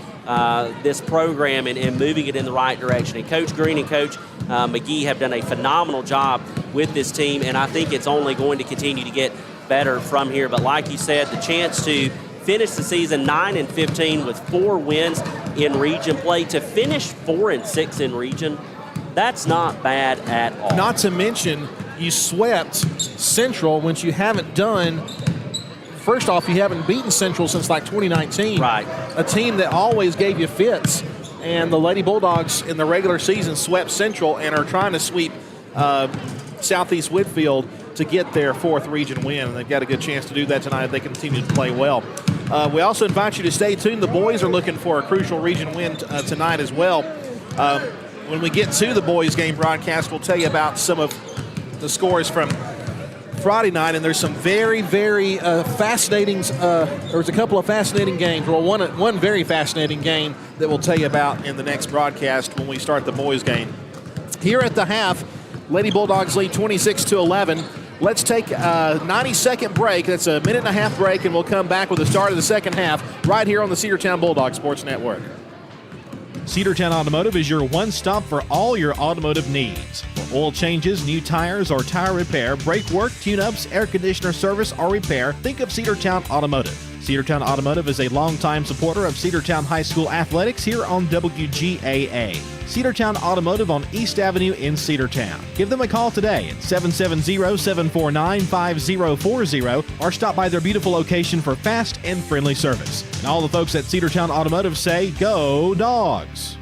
this program and moving it in the right direction. And Coach Green and Coach McGee have done a phenomenal job with this team, and I think it's only going to continue to get better from here. But like you said, the chance to finish the season 9-15 with 4 wins in region play, to finish 4-6 in region, that's not bad at all. Not to mention, you swept Central, which you haven't done. First off, you haven't beaten Central since like 2019. Right. A team that always gave you fits. And the Lady Bulldogs in the regular season swept Central and are trying to sweep Southeast Whitfield to get their 4th region win. And they've got a good chance to do that tonight if they continue to play well. We also invite you to stay tuned. The boys are looking for a crucial region win tonight as well. when we get to the boys' game broadcast, we'll tell you about some of the scores from Friday night, and there's some very, very fascinating. There's a couple of fascinating games. Well, one very fascinating game that we'll tell you about in the next broadcast when we start the boys' game. Here at the half, Lady Bulldogs lead 26-11. Let's take a 90-second break. That's a minute and a half break, and we'll come back with the start of the second half right here on the Cedartown Bulldog Sports Network. Cedartown Automotive is your one-stop for all your automotive needs. For oil changes, new tires, or tire repair, brake work, tune-ups, air conditioner service, or repair, think of Cedartown Automotive. Cedartown Automotive is a longtime supporter of Cedartown High School athletics here on WGAA. Cedartown Automotive on East Avenue in Cedartown. Give them a call today at 770-749-5040 or stop by their beautiful location for fast and friendly service. And all the folks at Cedartown Automotive say, go Dogs!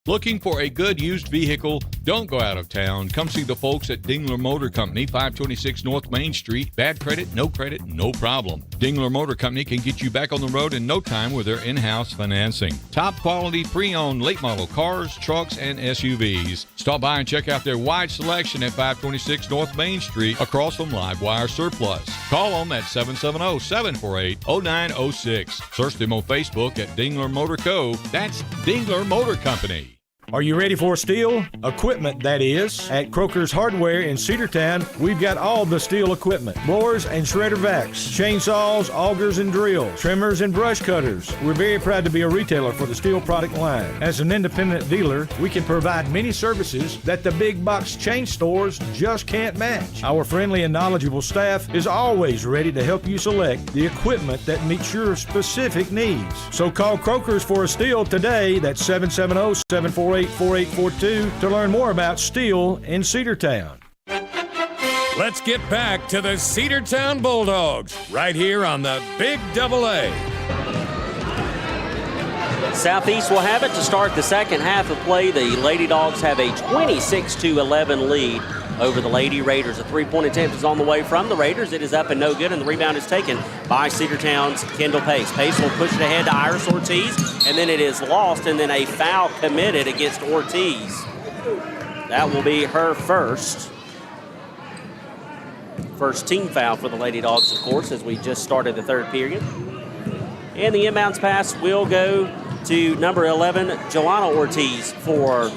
Looking for a good used vehicle? Don't go out of town. Come see the folks at Dingler Motor Company, 526 North Main Street. Bad credit, no problem. Dingler Motor Company can get you back on the road in no time with their in-house financing. Top quality pre-owned late model cars, trucks, and SUVs. Stop by and check out their wide selection at 526 North Main Street across from Livewire Surplus. Call them at 770-748-0906. Search them on Facebook at Dingler Motor Co. That's Dingler Motor Company. Are you ready for steel? Equipment, that is. At Croker's Hardware in Cedartown, we've got all the steel equipment. Blowers and shredder vacs, chainsaws, augers and drills, trimmers and brush cutters. We're very proud to be a retailer for the steel product line. As an independent dealer, we can provide many services that the big box chain stores just can't match. Our friendly and knowledgeable staff is always ready to help you select the equipment that meets your specific needs. So call Croker's for a steel today. That's 770-748-4842 to learn more about steel in Cedartown. Let's get back to the Cedartown Bulldogs right here on the Big AA. Southeast will have it to start the second half of play. The Lady Dogs have a 26-11 lead over the Lady Raiders. A three-point attempt is on the way from the Raiders. It is up and no good, and the rebound is taken by Cedartown's Kendall Pace. Pace will push it ahead to Iris Ortiz, and then it is lost, and then a foul committed against Ortiz. That will be her first team foul for the Lady Dogs, of course, as we just started the third period. And the inbounds pass will go to number 11, Jelana Ortiz for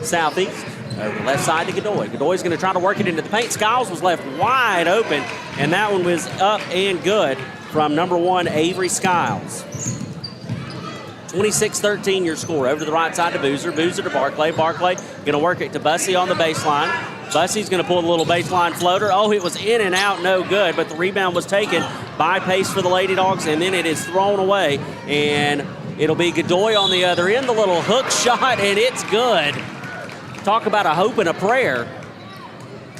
Southeast. Over the left side to Godoy. Godoy's going to try to work it into the paint. Skiles was left wide open, and that one was up and good from number 1, Avery Skiles. 26-13 your score. Over to the right side to Boozer. Boozer to Barclay. Barclay going to work it to Bussey on the baseline. Bussey's going to pull the little baseline floater. Oh, it was in and out, no good, but the rebound was taken by Pace for the Lady Dogs, and then it is thrown away, and it'll be Godoy on the other end. The little hook shot, and it's good. Talk about a hope and a prayer.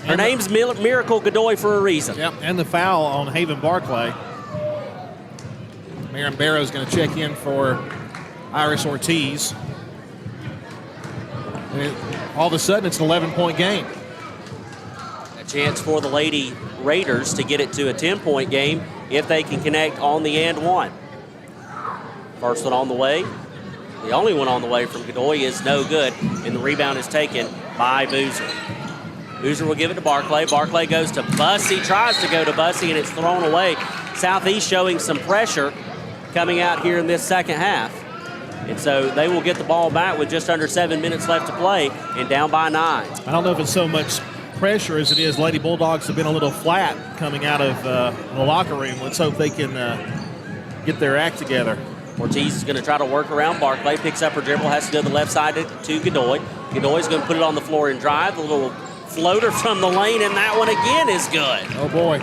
Her name's Miracle Godoy for a reason. Yep, and the foul on Haven Barclay. Maren Barrow's going to check in for Iris Ortiz. And all of a sudden, it's an 11-point game. A chance for the Lady Raiders to get it to a 10-point game if they can connect on the and one. First one on the way. The only one on the way from Godoy is no good, and the rebound is taken by Boozer. Boozer will give it to Barclay. Barclay goes to Bussey, tries to go to Bussey, and it's thrown away. Southeast showing some pressure coming out here in this second half. And so they will get the ball back with just under 7 minutes left to play and down by 9. I don't know if it's so much pressure as it is Lady Bulldogs have been a little flat coming out of the locker room. Let's hope they can get their act together. Ortiz is going to try to work around Barclay, picks up her dribble, has to go to the left side to Godoy. Godoy's going to put it on the floor and drive. A little floater from the lane, and that one again is good. Oh, boy.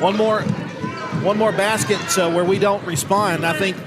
One more basket where we don't respond. I think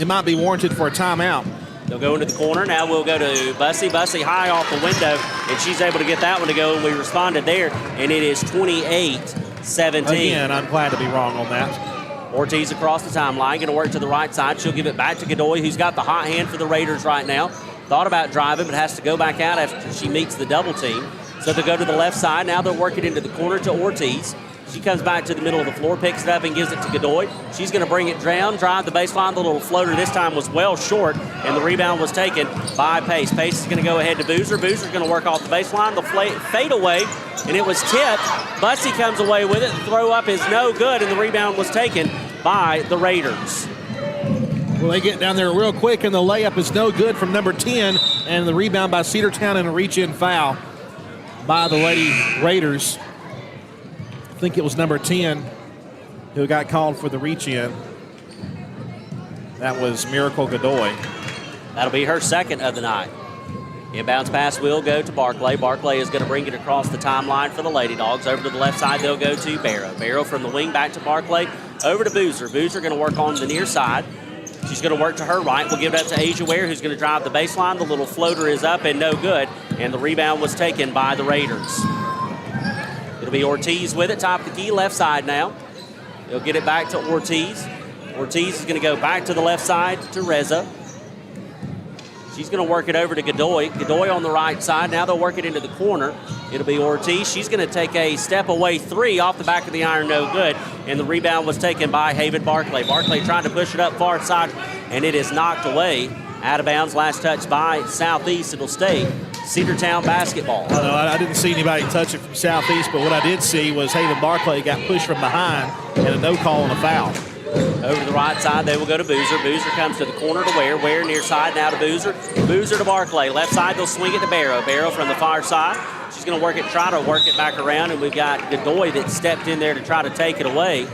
it might be warranted for a timeout. They'll go into the corner. Now we'll go to Bussey. Bussey high off the window, and she's able to get that one to go, and we responded there, and it is 28-17. Again, I'm glad to be wrong on that. Ortiz across the timeline, going to work to the right side. She'll give it back to Godoy, who's got the hot hand for the Raiders right now. Thought about driving, but has to go back out after she meets the double team. So they'll go to the left side. Now they'll work it into the corner to Ortiz. She comes back to the middle of the floor, picks it up, and gives it to Godoy. She's going to bring it down, drive the baseline. The little floater this time was well short, and the rebound was taken by Pace. Pace is going to go ahead to Boozer. Boozer's going to work off the baseline. The fade away, and it was tipped. Bussey comes away with it. The throw up is no good, and the rebound was taken by the Raiders. Well, they get down there real quick, and the layup is no good from number 10, and the rebound by Cedartown and a reach-in foul by the Lady Raiders. I think it was number 10 who got called for the reach-in. That was Miracle Godoy. That'll be her second of the night. Inbounds pass will go to Barclay. Barclay is going to bring it across the timeline for the Lady Dogs. Over to the left side, they'll go to Barrow. Barrow from the wing back to Barclay. Over to Boozer. Boozer going to work on the near side. She's going to work to her right. We'll give it up to Asia Ware, who's going to drive the baseline. The little floater is up and no good, and the rebound was taken by the Raiders. It'll be Ortiz with it, top of the key, left side now. He'll get it back to Ortiz. Ortiz is going to go back to the left side to Reza. She's going to work it over to Godoy. Godoy on the right side. Now they'll work it into the corner. It'll be Ortiz. She's going to take a step-away three off the back of the iron, no good. And the rebound was taken by Haven Barclay. Barclay trying to push it up far side, and it is knocked away. Out of bounds, last touch by Southeast. It'll stay Cedartown basketball. I didn't see anybody touch it from Southeast, but what I did see was Haven Barclay got pushed from behind and a no call and a foul. Over to the right side, they will go to Boozer. Boozer comes to the corner to Ware. Ware near side, now to Boozer. Boozer to Barclay. Left side, they'll swing it to Barrow. Barrow from the far side. She's going to try to work it back around, and we've got Godoy that stepped in there to try to take it away.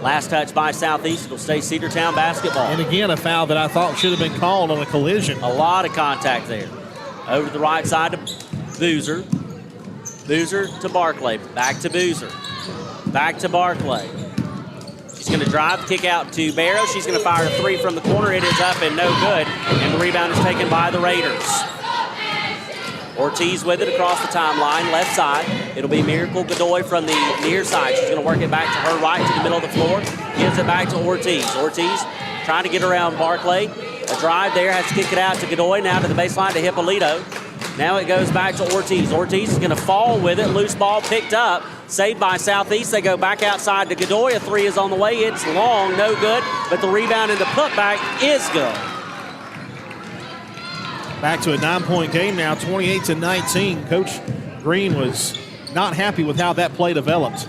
Last touch by Southeast. It'll stay Cedartown basketball. And again, a foul that I thought should have been called on a collision. A lot of contact there. Over to the right side to Boozer. Boozer to Barclay. Back to Boozer. Back to Barclay. She's going to drive, kick out to Barrow. She's going to fire a three from the corner. It is up and no good. And the rebound is taken by the Raiders. Ortiz with it across the timeline, left side. It'll be Miracle Godoy from the near side. She's going to work it back to her right to the middle of the floor. Gives it back to Ortiz. Ortiz trying to get around Barclay. A drive there, has to kick it out to Godoy. Now to the baseline to Hippolito. Now it goes back to Ortiz. Ortiz is going to fall with it. Loose ball picked up. Saved by Southeast. They go back outside to Godoy. A three is on the way. It's long, no good. But the rebound and the putback is good. Back to a 9-point game now, 28-19. Coach Green was not happy with how that play developed.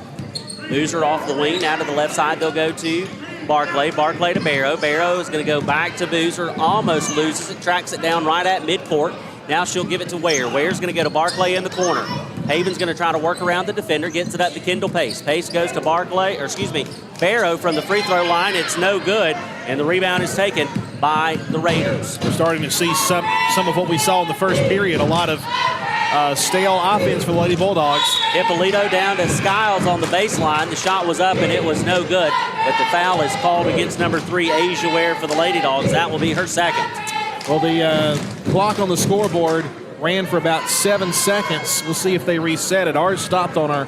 Boozer off the wing. Now to the left side, they'll go to Barclay. Barclay to Barrow. Barrow is going to go back to Boozer. Almost loses it. Tracks it down right at midcourt. Now she'll give it to Ware. Ware's going to go to Barclay in the corner. Haven's going to try to work around the defender. Gets it up to Kendall Pace. Pace goes to Barrow from the free throw line. It's no good. And the rebound is taken by the Raiders. We're starting to see some of what we saw in the first period. A lot of stale offense for the Lady Bulldogs. Hippolito down to Skiles on the baseline. The shot was up and it was no good. But the foul is called against number 3, Asia Ware for the Lady Dogs. That will be her second. Well, the clock on the scoreboard ran for about 7 seconds. We'll see if they reset it. Ours stopped on our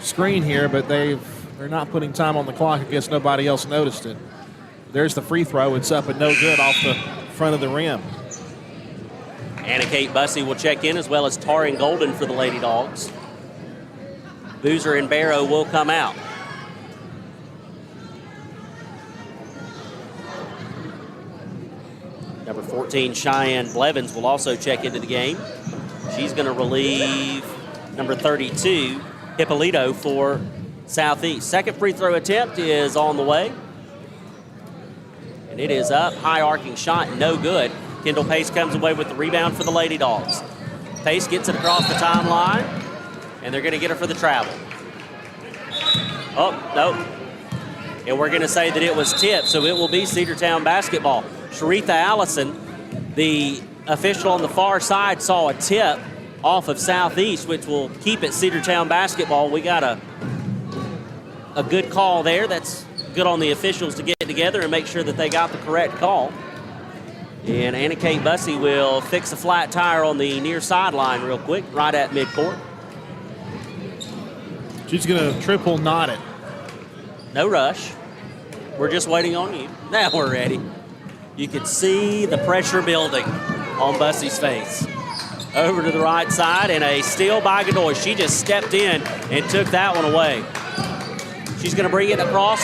screen here, but they're not putting time on the clock. I guess nobody else noticed it. There's the free throw. It's up and no good off the front of the rim. Anna Kate Bussey will check in, as well as Tarin Golden for the Lady Dogs. Boozer and Barrow will come out. Number 14, Cheyenne Blevins, will also check into the game. She's going to relieve number 32, Hippolito, for Southeast. Second free throw attempt is on the way. And it is up. High arcing shot, no good. Kendall Pace comes away with the rebound for the Lady Dogs. Pace gets it across the timeline, and they're going to get her for the travel. Oh, nope. And we're going to say that it was tipped, so it will be Cedartown basketball. Sharitha Allison, the official on the far side, saw a tip off of Southeast, which will keep it Cedartown basketball. We got a good call there. That's good on the officials to get together and make sure that they got the correct call. And Anna Kate Bussey will fix a flat tire on the near sideline real quick, right at midcourt. She's going to triple knot it. No rush. We're just waiting on you. Now we're ready. You can see the pressure building on Bussey's face. over to the right side, and a steal by Godoy. She just stepped in and took that one away. She's going to bring it across.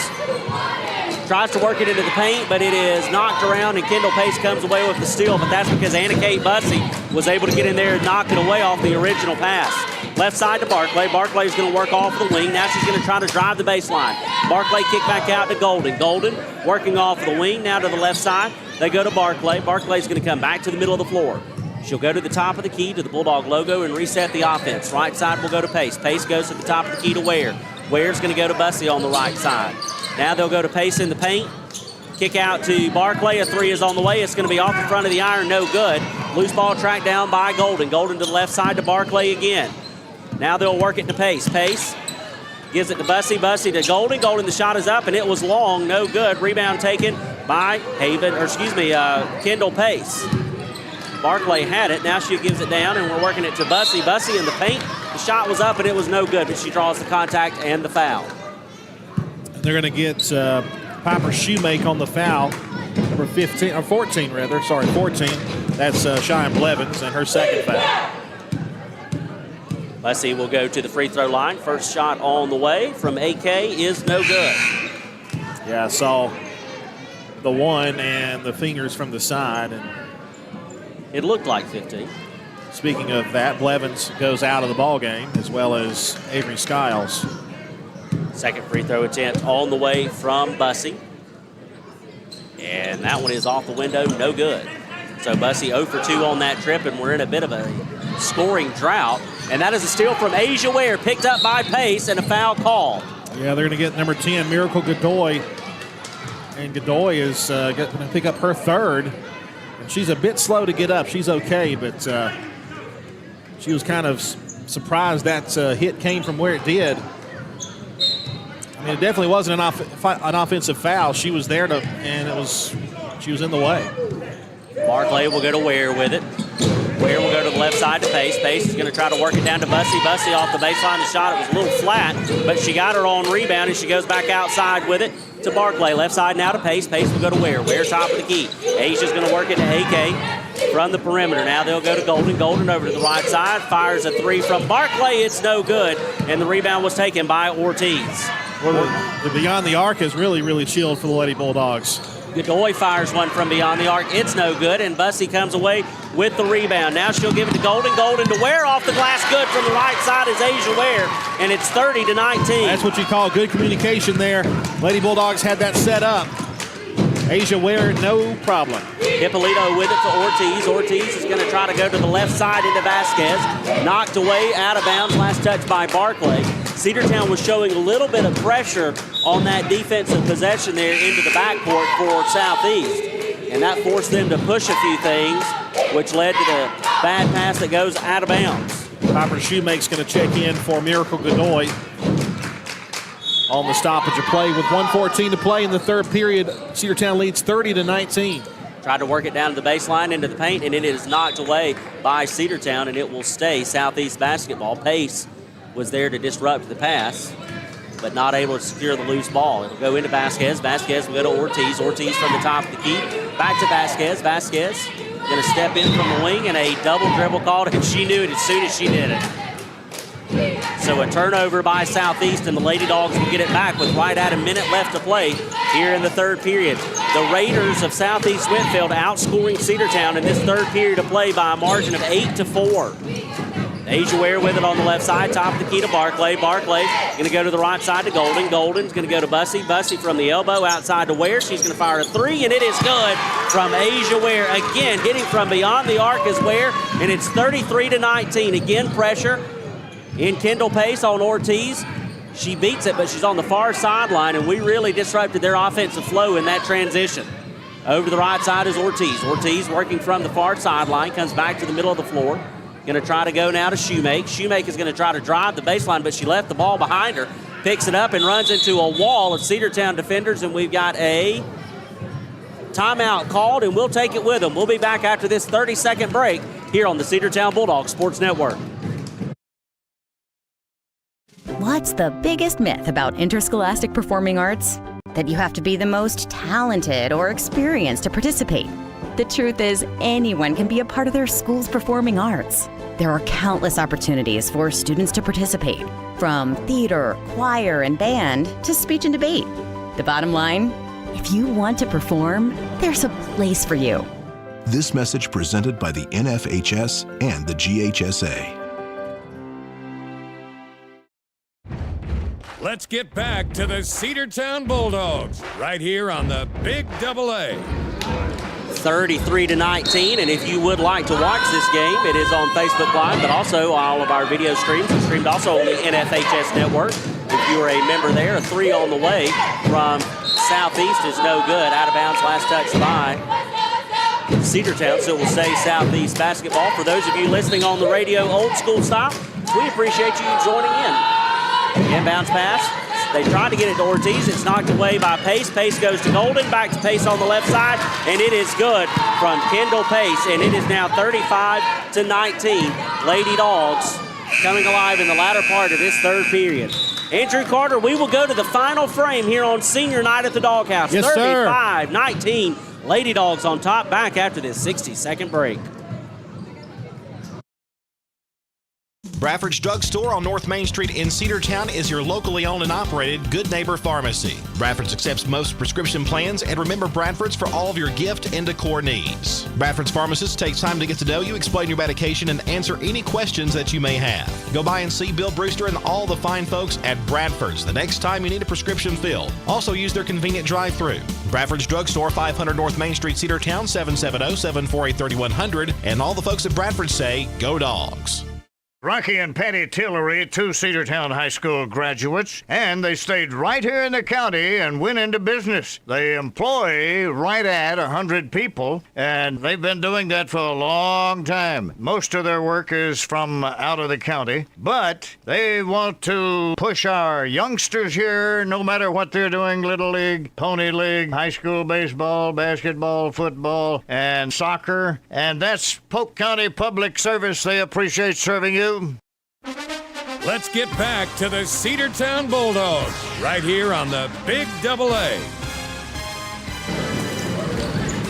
Tries to work it into the paint, but it is knocked around, and Kendall Pace comes away with the steal, but that's because Anna Kate Bussey was able to get in there and knock it away off the original pass. Left side to Barclay. Barclay is going to work off the wing. Now she's going to try to drive the baseline. Barclay kick back out to Golden. Golden working off the wing, now to the left side. They go to Barclay. Barclay's going to come back to the middle of the floor. She'll go to the top of the key to the Bulldog logo and reset the offense. Right side will go to Pace. Pace goes to the top of the key to Ware. Ware's going to go to Bussey on the right side. Now they'll go to Pace in the paint. Kick out to Barclay. A three is on the way. It's going to be off the front of the iron. No good. Loose ball tracked down by Golden. Golden to the left side to Barclay again. Now they'll work it to Pace. Pace gives it to Bussey. Bussey to Golden. Golden, the shot is up, and it was long. No good. Rebound taken by Kendall Pace. Barclay had it. Now she gives it down, and we're working it to Bussey. Bussey in the paint. The shot was up, and it was no good, but she draws the contact and the foul. They're going to get Piper Shoemake on the foul, number 15 or 14 rather. Sorry, 14. That's Cheyenne Blevins and her second foul. Bussey will go to the free throw line. First shot on the way from AK is no good. Yeah, I saw the one and the fingers from the side, and it looked like 15. Speaking of that, Blevins goes out of the ball game, as well as Avery Skiles. Second free throw attempt on the way from Bussey. And that one is off the window, no good. So Bussey 0 for 2 on that trip, and we're in a bit of a scoring drought. And that is a steal from Asia Ware, picked up by Pace, and a foul call. Yeah, they're going to get number 10, Miracle Godoy. And Godoy is going to pick up her third. And she's a bit slow to get up. She's okay, but she was kind of surprised that hit came from where it did. I mean, it definitely wasn't an offensive foul. She was there she was in the way. Barclay will go to Ware with it. Ware will go to the left side to Pace. Pace is going to try to work it down to Bussey. Bussey off the baseline. The shot, it was a little flat, but she got her on rebound, and she goes back outside with it to Barclay. Left side now to Pace. Pace will go to Ware. Ware top of the key. Asia's going to work it to AK from the perimeter. Now they'll go to Golden. Golden over to the right side. Fires a three from Barclay. It's no good, and the rebound was taken by Ortiz. Well, the beyond the arc has really, really chilled for the Lady Bulldogs. Godoy fires one from beyond the arc. It's no good, and Bussey comes away with the rebound. Now she'll give it to Golden. Golden to Ware off the glass. Good from the right side is Asia Ware, and it's 30-19. That's what you call good communication there. Lady Bulldogs had that set up. Asia Ware, no problem. Hippolito with it to Ortiz. Ortiz is going to try to go to the left side into Vasquez. Knocked away, out of bounds. Last touch by Barclay. Cedartown was showing a little bit of pressure on that defensive possession there into the backcourt for Southeast. And that forced them to push a few things, which led to the bad pass that goes out of bounds. Piper Shoemake's going to check in for Miracle Godoy on the stoppage of play with 1:14 to play in the third period. Cedartown leads 30-19. Tried to work it down to the baseline into the paint, and it is knocked away by Cedartown, and it will stay Southeast basketball. Pace was there to disrupt the pass, but not able to secure the loose ball. It'll go into Vasquez. Vasquez will go to Ortiz. Ortiz from the top of the key. Back to Vasquez. Vasquez going to step in from the wing, and a double dribble called, and she knew it as soon as she did it. So a turnover by Southeast, and the Lady Dogs will get it back with right at a minute left to play here in the third period. The Raiders of Southeast Whitfield outscoring Cedartown in this third period of play by a margin of 8-4. Asia Ware with it on the left side, top of the key to Barclay. Barclay's going to go to the right side to Golden. Golden's going to go to Bussey. Bussey from the elbow outside to Ware. She's going to fire a three, and it is good from Asia Ware. Again, getting from beyond the arc is Ware, and it's 33-19. Again, pressure in Kendall Pace on Ortiz. She beats it, but she's on the far sideline, and we really disrupted their offensive flow in that transition. Over to the right side is Ortiz. Ortiz working from the far sideline, comes back to the middle of the floor. Going to try to go now to Shoemake. Shoemake is going to try to drive the baseline, but she left the ball behind her. Picks it up and runs into a wall of Cedartown defenders, and we've got a timeout called, and we'll take it with them. We'll be back after this 30-second break here on the Cedartown Bulldogs Sports Network. What's the biggest myth about interscholastic performing arts? That you have to be the most talented or experienced to participate. The truth is, anyone can be a part of their school's performing arts. There are countless opportunities for students to participate, from theater, choir, and band to speech and debate. The bottom line, if you want to perform, there's a place for you. This message presented by the NFHS and the GHSA. Let's get back to the Cedartown Bulldogs right here on the Big AA. 33-19, and if you would like to watch this game, it is on Facebook Live, but also all of our video streams are streamed also on the NFHS network. If you are a member there, a 3 on the way from Southeast is no good. Out of bounds, last touch by Cedartown, so it will stay Southeast basketball. For those of you listening on the radio old school style, we appreciate you joining in. Inbounds pass. They tried to get it to Ortiz. It's knocked away by Pace. Pace goes to Golden. Back to Pace on the left side. And it is good from Kendall Pace. And it is now 35-19. Lady Dawgs coming alive in the latter part of this third period. Andrew Carter, we will go to the final frame here on senior night at the Doghouse. Yes, 35-19. Lady Dawgs on top, back after this 60-second break. Bradford's Drug Store on North Main Street in Cedartown is your locally owned and operated Good Neighbor Pharmacy. Bradford's accepts most prescription plans, and remember Bradford's for all of your gift and decor needs. Bradford's pharmacist takes time to get to know you, explain your medication, and answer any questions that you may have. Go by and see Bill Brewster and all the fine folks at Bradford's the next time you need a prescription filled. Also use their convenient drive-thru. Bradford's Drug Store, 500 North Main Street, Cedartown, 770-748-3100. And all the folks at Bradford say, go Dogs. Rocky and Patty Tillery, 2 Cedartown High School graduates, and they stayed right here in the county and went into business. They employ right at 100 people, and they've been doing that for a long time. Most of their work is from out of the county, but they want to push our youngsters here, no matter what they're doing, Little League, Pony League, high school baseball, basketball, football, and soccer, and that's Polk County Public Service. They appreciate serving you. Let's get back to the Cedartown Bulldogs right here on the Big AA.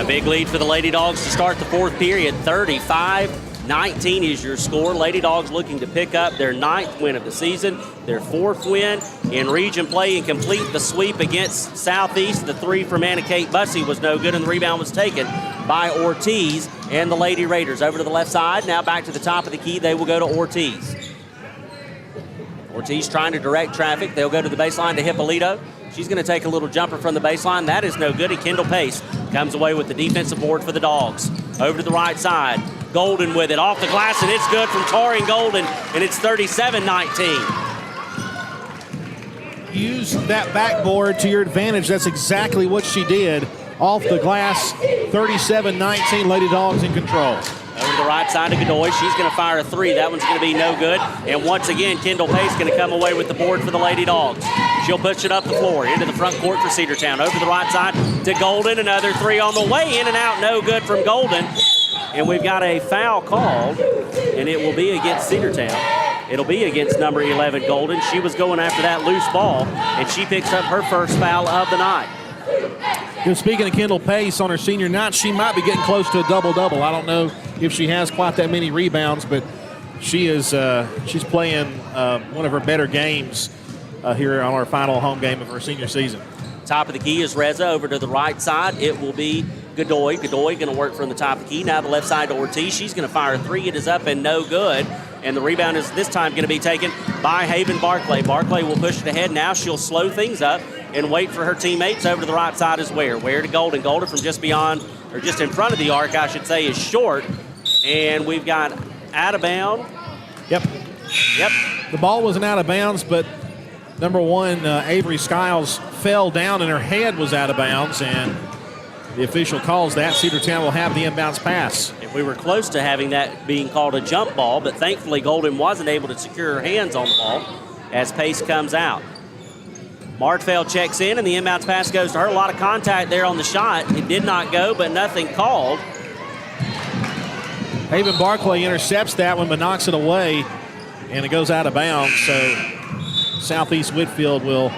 A big lead for the Lady Dogs to start the fourth period. 35-19 is your score. Lady Dogs looking to pick up their 9th win of the season, their 4th win in region play, and complete the sweep against Southeast. The 3 from Anna Kate Bussey was no good, and the rebound was taken by Ortiz and the Lady Raiders. Over to the left side, now back to the top of the key. They will go to Ortiz. Ortiz trying to direct traffic. They'll go to the baseline to Hippolito. She's going to take a little jumper from the baseline. That is no good. And Kendall Pace comes away with the defensive board for the Dogs. Over to the right side. Golden with it. Off the glass, and it's good from Tori Golden, and it's 37-19. Use that backboard to your advantage. That's exactly what she did. Off the glass, 37-19, Lady Dogs in control. Over to the right side of Godoy. She's going to fire a 3. That one's going to be no good. And once again, Kendall Pace going to come away with the board for the Lady Dogs. She'll push it up the floor into the front court for Cedartown. Over the right side to Golden. Another 3 on the way. In and out, no good from Golden. And we've got a foul called, and it will be against Cedartown. It'll be against number 11, Golden. She was going after that loose ball, and she picks up her first foul of the night. Speaking of Kendall Pace on her senior night, she might be getting close to a double-double. I don't know if she has quite that many rebounds, but she is she's playing one of her better games here on our final home game of her senior season. Top of the key is Reza. Over to the right side, it will be Godoy. Godoy going to work from the top of the key. Now the left side to Ortiz. She's going to fire a 3. It is up and no good. And the rebound is this time going to be taken by Haven Barclay. Barclay will push it ahead. Now she'll slow things up and wait for her teammates. Over to the right side is Ware. Ware to Golden. Golden from just beyond, or just in front of the arc, I should say, is short. And we've got out of bound. Yep. The ball wasn't out of bounds, but number 1, Avery Skiles, fell down and her head was out of bounds, and the official calls that. Cedartown will have the inbounds pass. And we were close to having that being called a jump ball, but thankfully Golden wasn't able to secure her hands on the ball as Pace comes out. Martfeld checks in, and the inbounds pass goes to her. A lot of contact there on the shot. It did not go, but nothing called. Haven Barclay intercepts that one, but knocks it away, and it goes out of bounds. So Southeast Whitfield will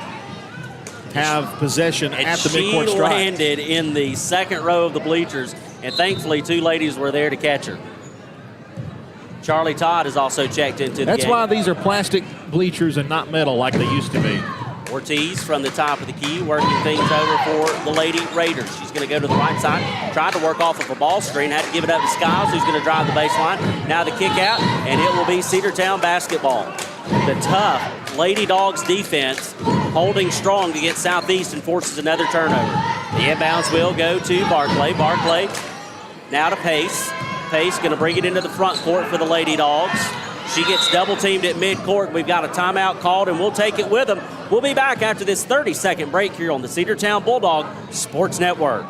have possession at the midcourt stripe. She landed in the second row of the bleachers, and thankfully 2 ladies were there to catch her. Charlie Todd is also checked into the That's game. why these are plastic bleachers and not metal like they used to be. Ortiz from the top of the key working things over for the Lady Raiders. She's going to go to the right side. Tried to work off of a ball screen. Had to give it up to Skiles, who's going to drive the baseline. Now the kick out, and it will be Cedartown basketball. The tough Lady Dogs defense holding strong against Southeast and forces another turnover. The inbounds will go to Barclay. Barclay now to Pace. Pace going to bring it into the front court for the Lady Dogs. She gets double teamed at midcourt. We've got a timeout called, and we'll take it with them. We'll be back after this 30-second break here on the Cedartown Bulldog Sports Network.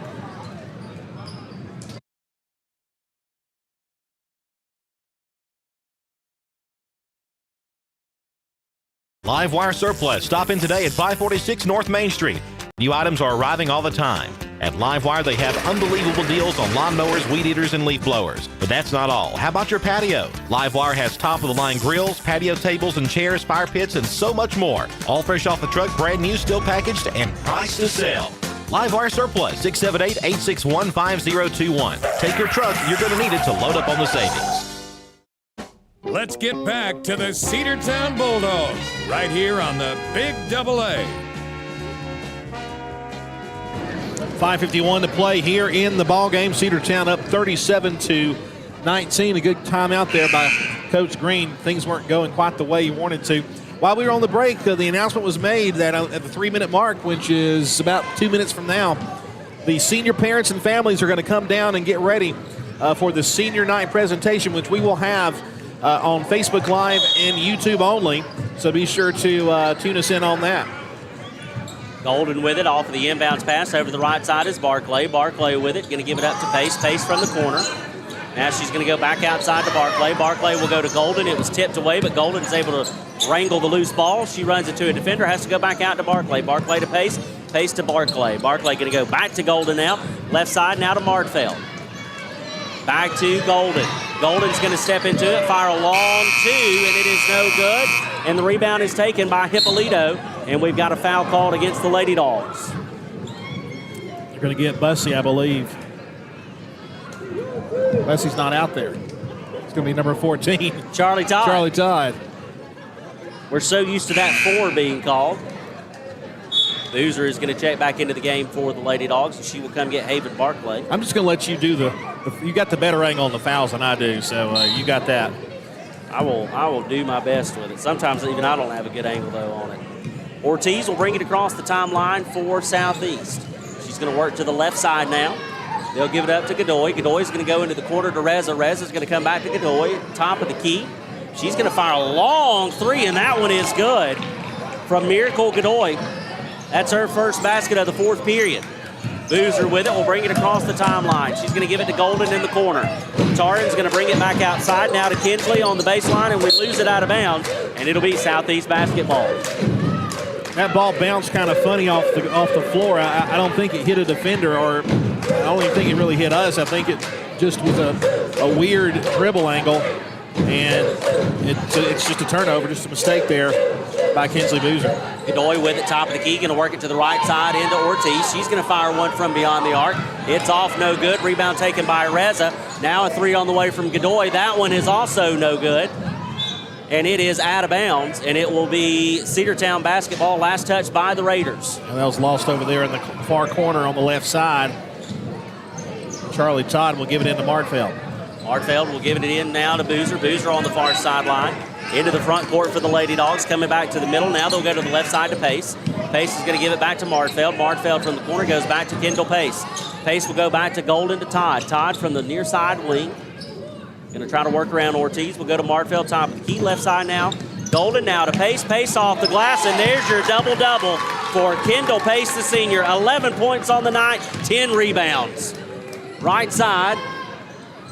Livewire Surplus. Stop in today at 546 North Main Street. New items are arriving all the time. At Livewire, they have unbelievable deals on lawnmowers, weed eaters, and leaf blowers. But that's not all. How about your patio? Livewire has top-of-the-line grills, patio tables and chairs, fire pits, and so much more. All fresh off the truck, brand new, still packaged, and priced to sell. Livewire Surplus, 678-861-5021. Take your truck. You're going to need it to load up on the savings. Let's get back to the Cedartown Bulldogs right here on the Big AA. 5:51 to play here in the ball game. Cedartown up 37-19. A good timeout there by Coach Green. Things weren't going quite the way he wanted to. While we were on the break, the announcement was made that at the 3-minute mark, which is about 2 minutes from now, the senior parents and families are going to come down and get ready for the senior night presentation, which we will have on Facebook Live and YouTube only. So be sure to tune us in on that. Golden with it off of the inbounds pass. Over the right side is Barclay. Barclay with it. Going to give it up to Pace. Pace from the corner. Now she's going to go back outside to Barclay. Barclay will go to Golden. It was tipped away, but Golden is able to wrangle the loose ball. She runs it to a defender. Has to go back out to Barclay. Barclay to Pace. Pace to Barclay. Barclay going to go back to Golden now. Left side now to Martfeld. Back to Golden. Golden's going to step into it, fire a long two, and it is no good. And the rebound is taken by Hippolito, and we've got a foul called against the Lady Dogs. They're going to get Bussey, I believe. Bussey's not out there. It's going to be number 14. Charlie Todd. Charlie Todd. We're so used to that 4 being called. Boozer is going to check back into the game for the Lady Dogs, and she will come get Haven Barclay. I'm just going to let you do you got the better angle on the fouls than I do, so you got that. I will do my best with it. Sometimes even I don't have a good angle, though, on it. Ortiz will bring it across the timeline for Southeast. She's going to work to the left side now. They'll give it up to Godoy. Godoy's going to go into the corner to Reza. Reza's going to come back to Godoy, top of the key. She's going to fire a long 3, and that one is good from Miracle Godoy. That's her first basket of the 4th period. Boozer with it will bring it across the timeline. She's going to give it to Golden in the corner. Tarin's going to bring it back outside now to Kinsley on the baseline, and we lose it out of bounds, and it'll be Southeast basketball. That ball bounced kind of funny off the floor. I don't think it hit a defender, or I don't even think it really hit us. I think it just was a weird dribble angle, and it's just a turnover, just a mistake there by Kinsley Boozer. Godoy with it, top of the key, going to work it to the right side into Ortiz. She's going to fire one from beyond the arc. It's off, no good. Rebound taken by Reza. Now a 3 on the way from Godoy. That one is also no good. And it is out of bounds, and it will be Cedartown basketball, last touch by the Raiders. And that was lost over there in the far corner on the left side. Charlie Todd will give it into Martfeld. Martfeld will give it in now to Boozer. Boozer on the far sideline. Into the front court for the Lady Dogs, coming back to the middle. Now they'll go to the left side to Pace. Pace is going to give it back to Martfeld. Martfeld from the corner goes back to Kendall Pace. Pace will go back to Golden to Todd. Todd from the near side wing. Going to try to work around Ortiz. We'll go to Martfeld, top of the key, left side now. Golden now to Pace. Pace off the glass, and there's your double-double for Kendall Pace, the senior. 11 points on the night, 10 rebounds. Right side,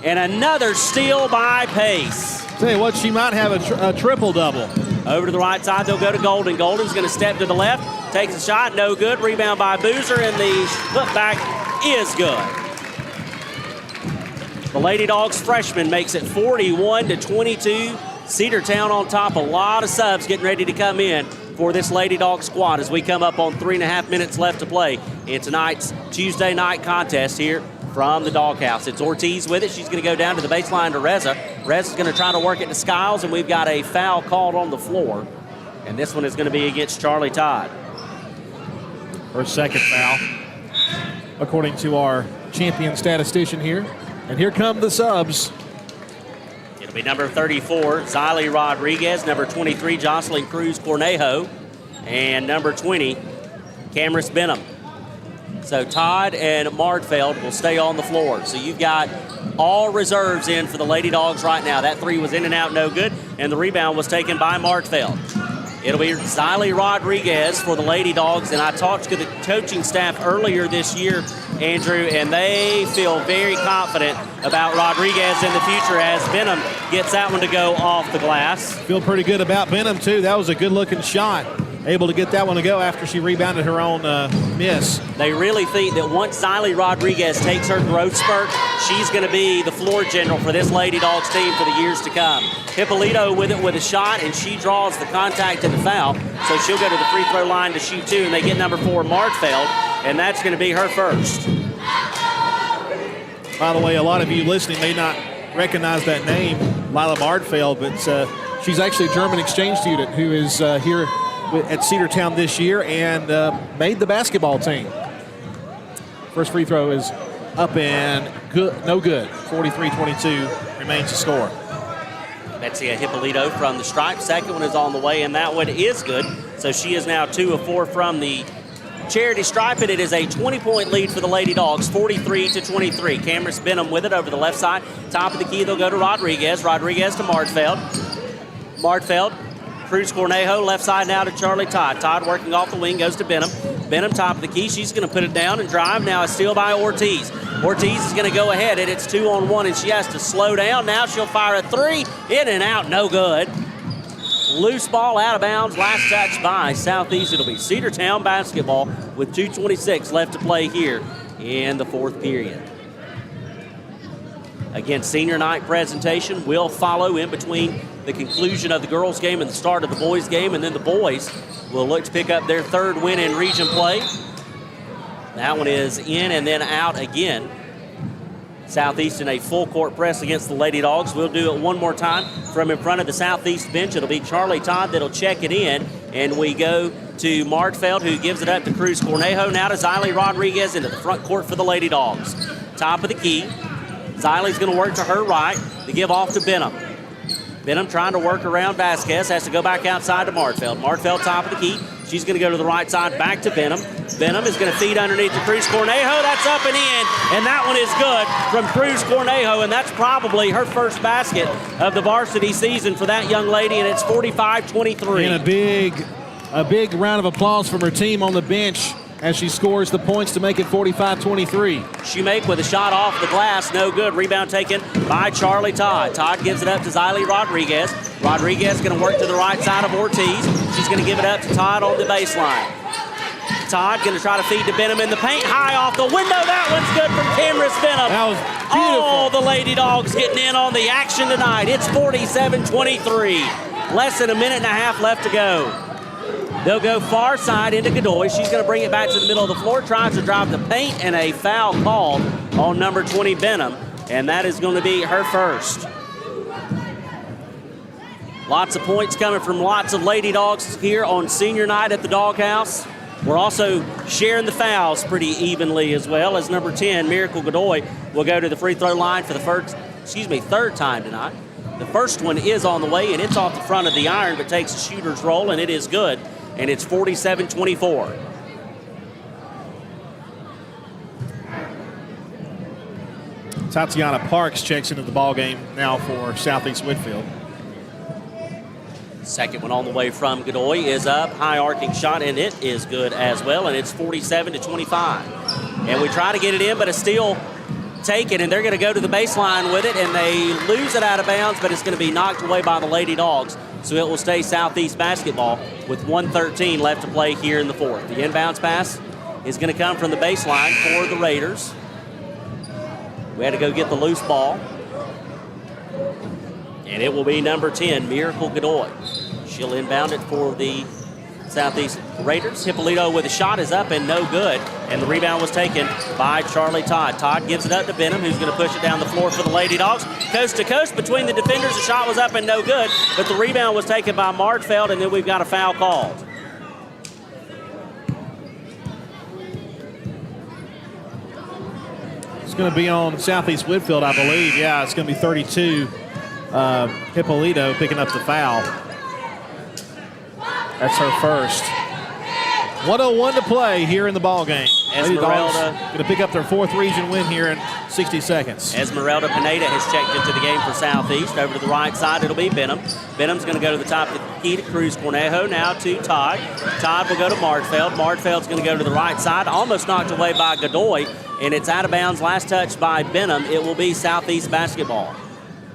and another steal by Pace. Tell you what, she might have a triple-double. Over to the right side, they'll go to Golden. Golden's going to step to the left, takes a shot, no good. Rebound by Boozer, and the putback is good. The Lady Dogs freshman makes it 41-22. Cedartown on top. A lot of subs getting ready to come in for this Lady Dog squad as we come up on 3.5 minutes left to play in tonight's Tuesday night contest here from the Doghouse. It's Ortiz with it. She's going to go down to the baseline to Reza. Rez is going to try to work it to Skiles, and we've got a foul called on the floor. And this one is going to be against Charlie Todd. Her second foul, according to our champion statistician here. And here come the subs. It'll be number 34, Xylee Rodriguez, number 23, Jocelyn Cruz Cornejo, and number 20, Cameron Benham. So Todd and Martfeld will stay on the floor. So you've got all reserves in for the Lady Dogs right now. That three was in and out, no good, and the rebound was taken by Martfeld. It'll be Xylee Rodriguez for the Lady Dogs, and I talked to the coaching staff earlier this year, Andrew, and they feel very confident about Rodriguez in the future as Benham gets that one to go off the glass. Feel pretty good about Benham, too. That was a good-looking shot. Able to get that one to go after she rebounded her own miss. They really think that once Xylee Rodriguez takes her growth spurt, she's going to be the floor general for this Lady Dogs team for the years to come. Hippolito with it with a shot, and she draws the contact and the foul, so she'll go to the free throw line to shoot two, and they get number 4, Martfeld, and that's going to be her first. By the way, a lot of you listening may not recognize that name, Lila Martfeld, but she's actually a German exchange student who is here at Cedartown this year and made the basketball team. First free throw is up and good, no good. 43-22 remains to score. Betsy Hippolito from the stripe. Second one is on the way, and that one is good. So she is now 2 of 4 from the charity stripe, and it is a 20-point lead for the Lady Dogs, 43-23. Cameron Benham with it over the left side. Top of the key, they'll go to Rodriguez. Rodriguez to Martfeld. Martfeld. Cruz Cornejo, left side now to Charlie Todd. Todd working off the wing, goes to Benham. Benham, top of the key. She's going to put it down and drive. Now a steal by Ortiz. Ortiz is going to go ahead, and it's 2-on-1, and she has to slow down. Now she'll fire a three. In and out, no good. Loose ball out of bounds. Last touch by Southeast. It'll be Cedartown basketball with 2:26 left to play here in the fourth period. Again, senior night presentation will follow in between the conclusion of the girls' game and the start of the boys' game, and then the boys will look to pick up their third win in region play. That one is in and then out again. Southeast in a full court press against the Lady Dogs. We'll do it one more time from in front of the Southeast bench. It'll be Charlie Todd that'll check it in, and we go to Martfeld, who gives it up to Cruz Cornejo. Now to Xylee Rodriguez into the front court for the Lady Dogs. Top of the key. Xylee's going to work to her right to give off to Benham. Benham trying to work around Vasquez, has to go back outside to Martfeld. Martfeld top of the key. She's going to go to the right side, back to Benham. Benham is going to feed underneath to Cruz Cornejo. That's up and in, and that one is good from Cruz Cornejo, and that's probably her first basket of the varsity season for that young lady, and it's 45-23. And a big round of applause from her team on the bench as she scores the points to make it 45-23. Shoemake with a shot off the glass, no good. Rebound taken by Charlie Todd. Todd gives it up to Xylee Rodriguez. Rodriguez going to work to the right side of Ortiz. She's going to give it up to Todd on the baseline. Todd going to try to feed to Benham in the paint. High off the window. That one's good from Cameron Benham. That was beautiful. All the Lady Dogs getting in on the action tonight. It's 47-23. Less than a minute and a half left to go. They'll go far side into Godoy. She's going to bring it back to the middle of the floor, tries to drive the paint, and a foul called on number 20, Benham, and that is going to be her first. Lots of points coming from lots of Lady Dogs here on senior night at the Doghouse. We're also sharing the fouls pretty evenly as well, as number 10, Miracle Godoy, will go to the free throw line for the third time tonight. The first one is on the way, and it's off the front of the iron, but takes a shooter's roll, and it is good. And it's 47-24. Tatiana Parks checks into the ball game now for Southeast Whitfield. Second one on the way from Godoy is up. High arcing shot, and it is good as well, and it's 47-25. And we try to get it in, but it's still taken, and they're going to go to the baseline with it, and they lose it out of bounds, but it's going to be knocked away by the Lady Dogs. So it will stay Southeast basketball with 1:13 left to play here in the fourth. The inbounds pass is going to come from the baseline for the Raiders. We had to go get the loose ball. And it will be number 10, Miracle Godoy. She'll inbound it for the Southeast Raiders. Hippolito with a shot is up and no good. And the rebound was taken by Charlie Todd. Todd gives it up to Benham, who's going to push it down the floor for the Lady Dogs. Coast to coast between the defenders. The shot was up and no good, but the rebound was taken by Martfeld, and then we've got a foul called. It's going to be on Southeast Whitfield, I believe. Yeah, it's going to be 32. Hippolito picking up the foul. That's her first. 1:01 to play here in the ball game. Esmeralda going to pick up their 4th region win here in 60 seconds. Esmeralda Pineda has checked into the game for Southeast. Over to the right side, it'll be Benham. Benham's going to go to the top of the key to Cruz Cornejo. Now to Todd. Todd will go to Martfeld. Martfeld's going to go to the right side. Almost knocked away by Godoy, and it's out of bounds. Last touch by Benham. It will be Southeast basketball.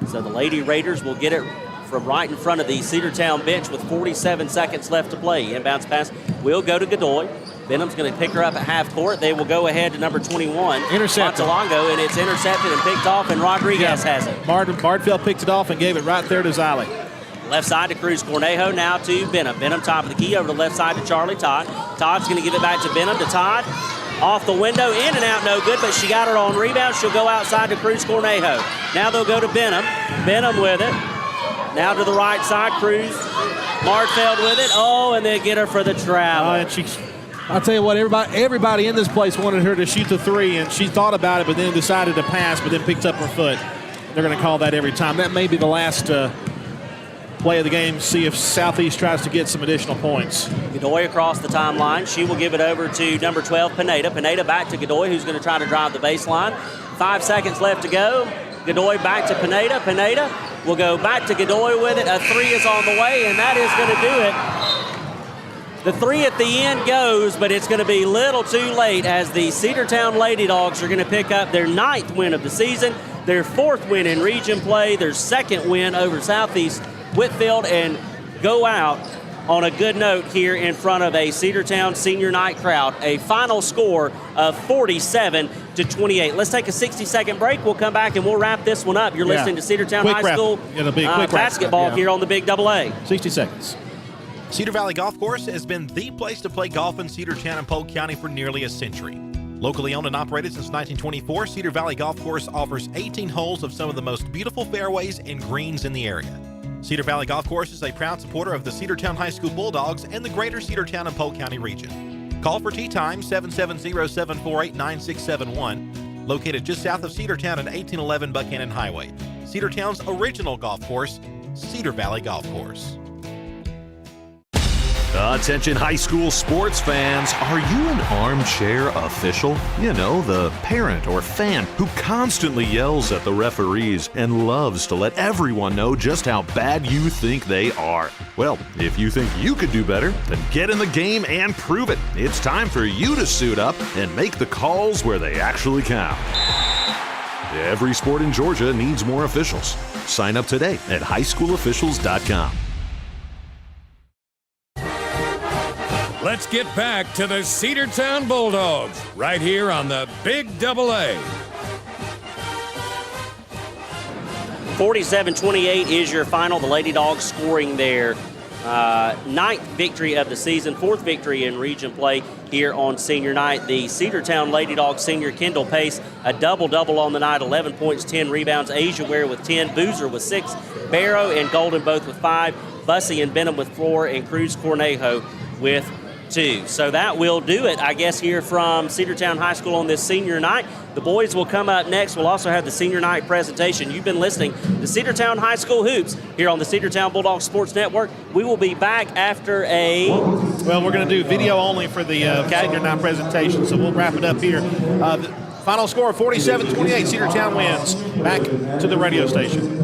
So the Lady Raiders will get it from right in front of the Cedartown bench with 47 seconds left to play. Inbounds pass will go to Godoy. Benham's going to pick her up at half court. They will go ahead to number 21. Intercepted. Montalongo, and it's intercepted and picked off, and Rodriguez has it. Martfeld picked it off and gave it right there to Ziley. Left side to Cruz Cornejo, now to Benham. Benham top of the key, over to the left side to Charlie Todd. Todd's going to give it back to Benham, to Todd. Off the window, in and out, no good, but she got her on rebound. She'll go outside to Cruz Cornejo. Now they'll go to Benham. Benham with it. Now to the right side, Cruz. Martfeld with it. Oh, and they get her for the travel. I'll tell you what, everybody in this place wanted her to shoot the 3, and she thought about it, but then decided to pass, but then picked up her foot. They're going to call that every time. That may be the last play of the game. See if Southeast tries to get some additional points. Godoy across the timeline. She will give it over to number 12, Pineda. Pineda back to Godoy, who's going to try to drive the baseline. 5 seconds left to go. Godoy back to Pineda. Pineda will go back to Godoy with it. A 3 is on the way, and that is going to do it. The 3 at the end goes, but it's going to be a little too late as the Cedartown Lady Dogs are going to pick up their 9th win of the season, their 4th win in region play, their 2nd win over Southeast Whitfield, and go out on a good note here in front of a Cedartown senior night crowd. A final score of 47-28. Let's take a 60-second break. We'll come back and we'll wrap this one up. You're listening to Cedartown High School basketball here on the Big AA. 60 seconds. Cedar Valley Golf Course has been the place to play golf in Cedartown and Polk County for nearly a century. Locally owned and operated since 1924, Cedar Valley Golf Course offers 18 holes of some of the most beautiful fairways and greens in the area. Cedar Valley Golf Course is a proud supporter of the Cedartown High School Bulldogs and the greater Cedartown and Polk County region. Call for tee time 770-748-9671, located just south of Cedartown at 1811 Buchanan Highway. Cedartown's original golf course, Cedar Valley Golf Course. Attention high school sports fans, are you an armchair official? You know, the parent or fan who constantly yells at the referees and loves to let everyone know just how bad you think they are. Well, if you think you could do better, then get in the game and prove it. It's time for you to suit up and make the calls where they actually count. Every sport in Georgia needs more officials. Sign up today at highschoolofficials.com. Let's get back to the Cedartown Bulldogs right here on the Big AA. 47-28 is your final. The Lady Dogs scoring their 9th victory of the season, 4th victory in region play here on senior night. The Cedartown Lady Dogs senior Kendall Pace, a double-double on the night, 11 points, 10 rebounds. Asia Ware with 10, Boozer with 6, Barrow and Golden both with 5, Bussey and Benham with 4, and Cruz Cornejo with 2. So that will do it, I guess, here from Cedartown High School on this senior night. The boys will come up next. We'll also have the senior night presentation. You've been listening to Cedartown High School Hoops here on the Cedartown Bulldogs Sports Network. We will be back after a... Well, we're going to do video only for the senior night presentation, so we'll wrap it up here. The final score, 47-28, Cedartown wins. Back to the radio station.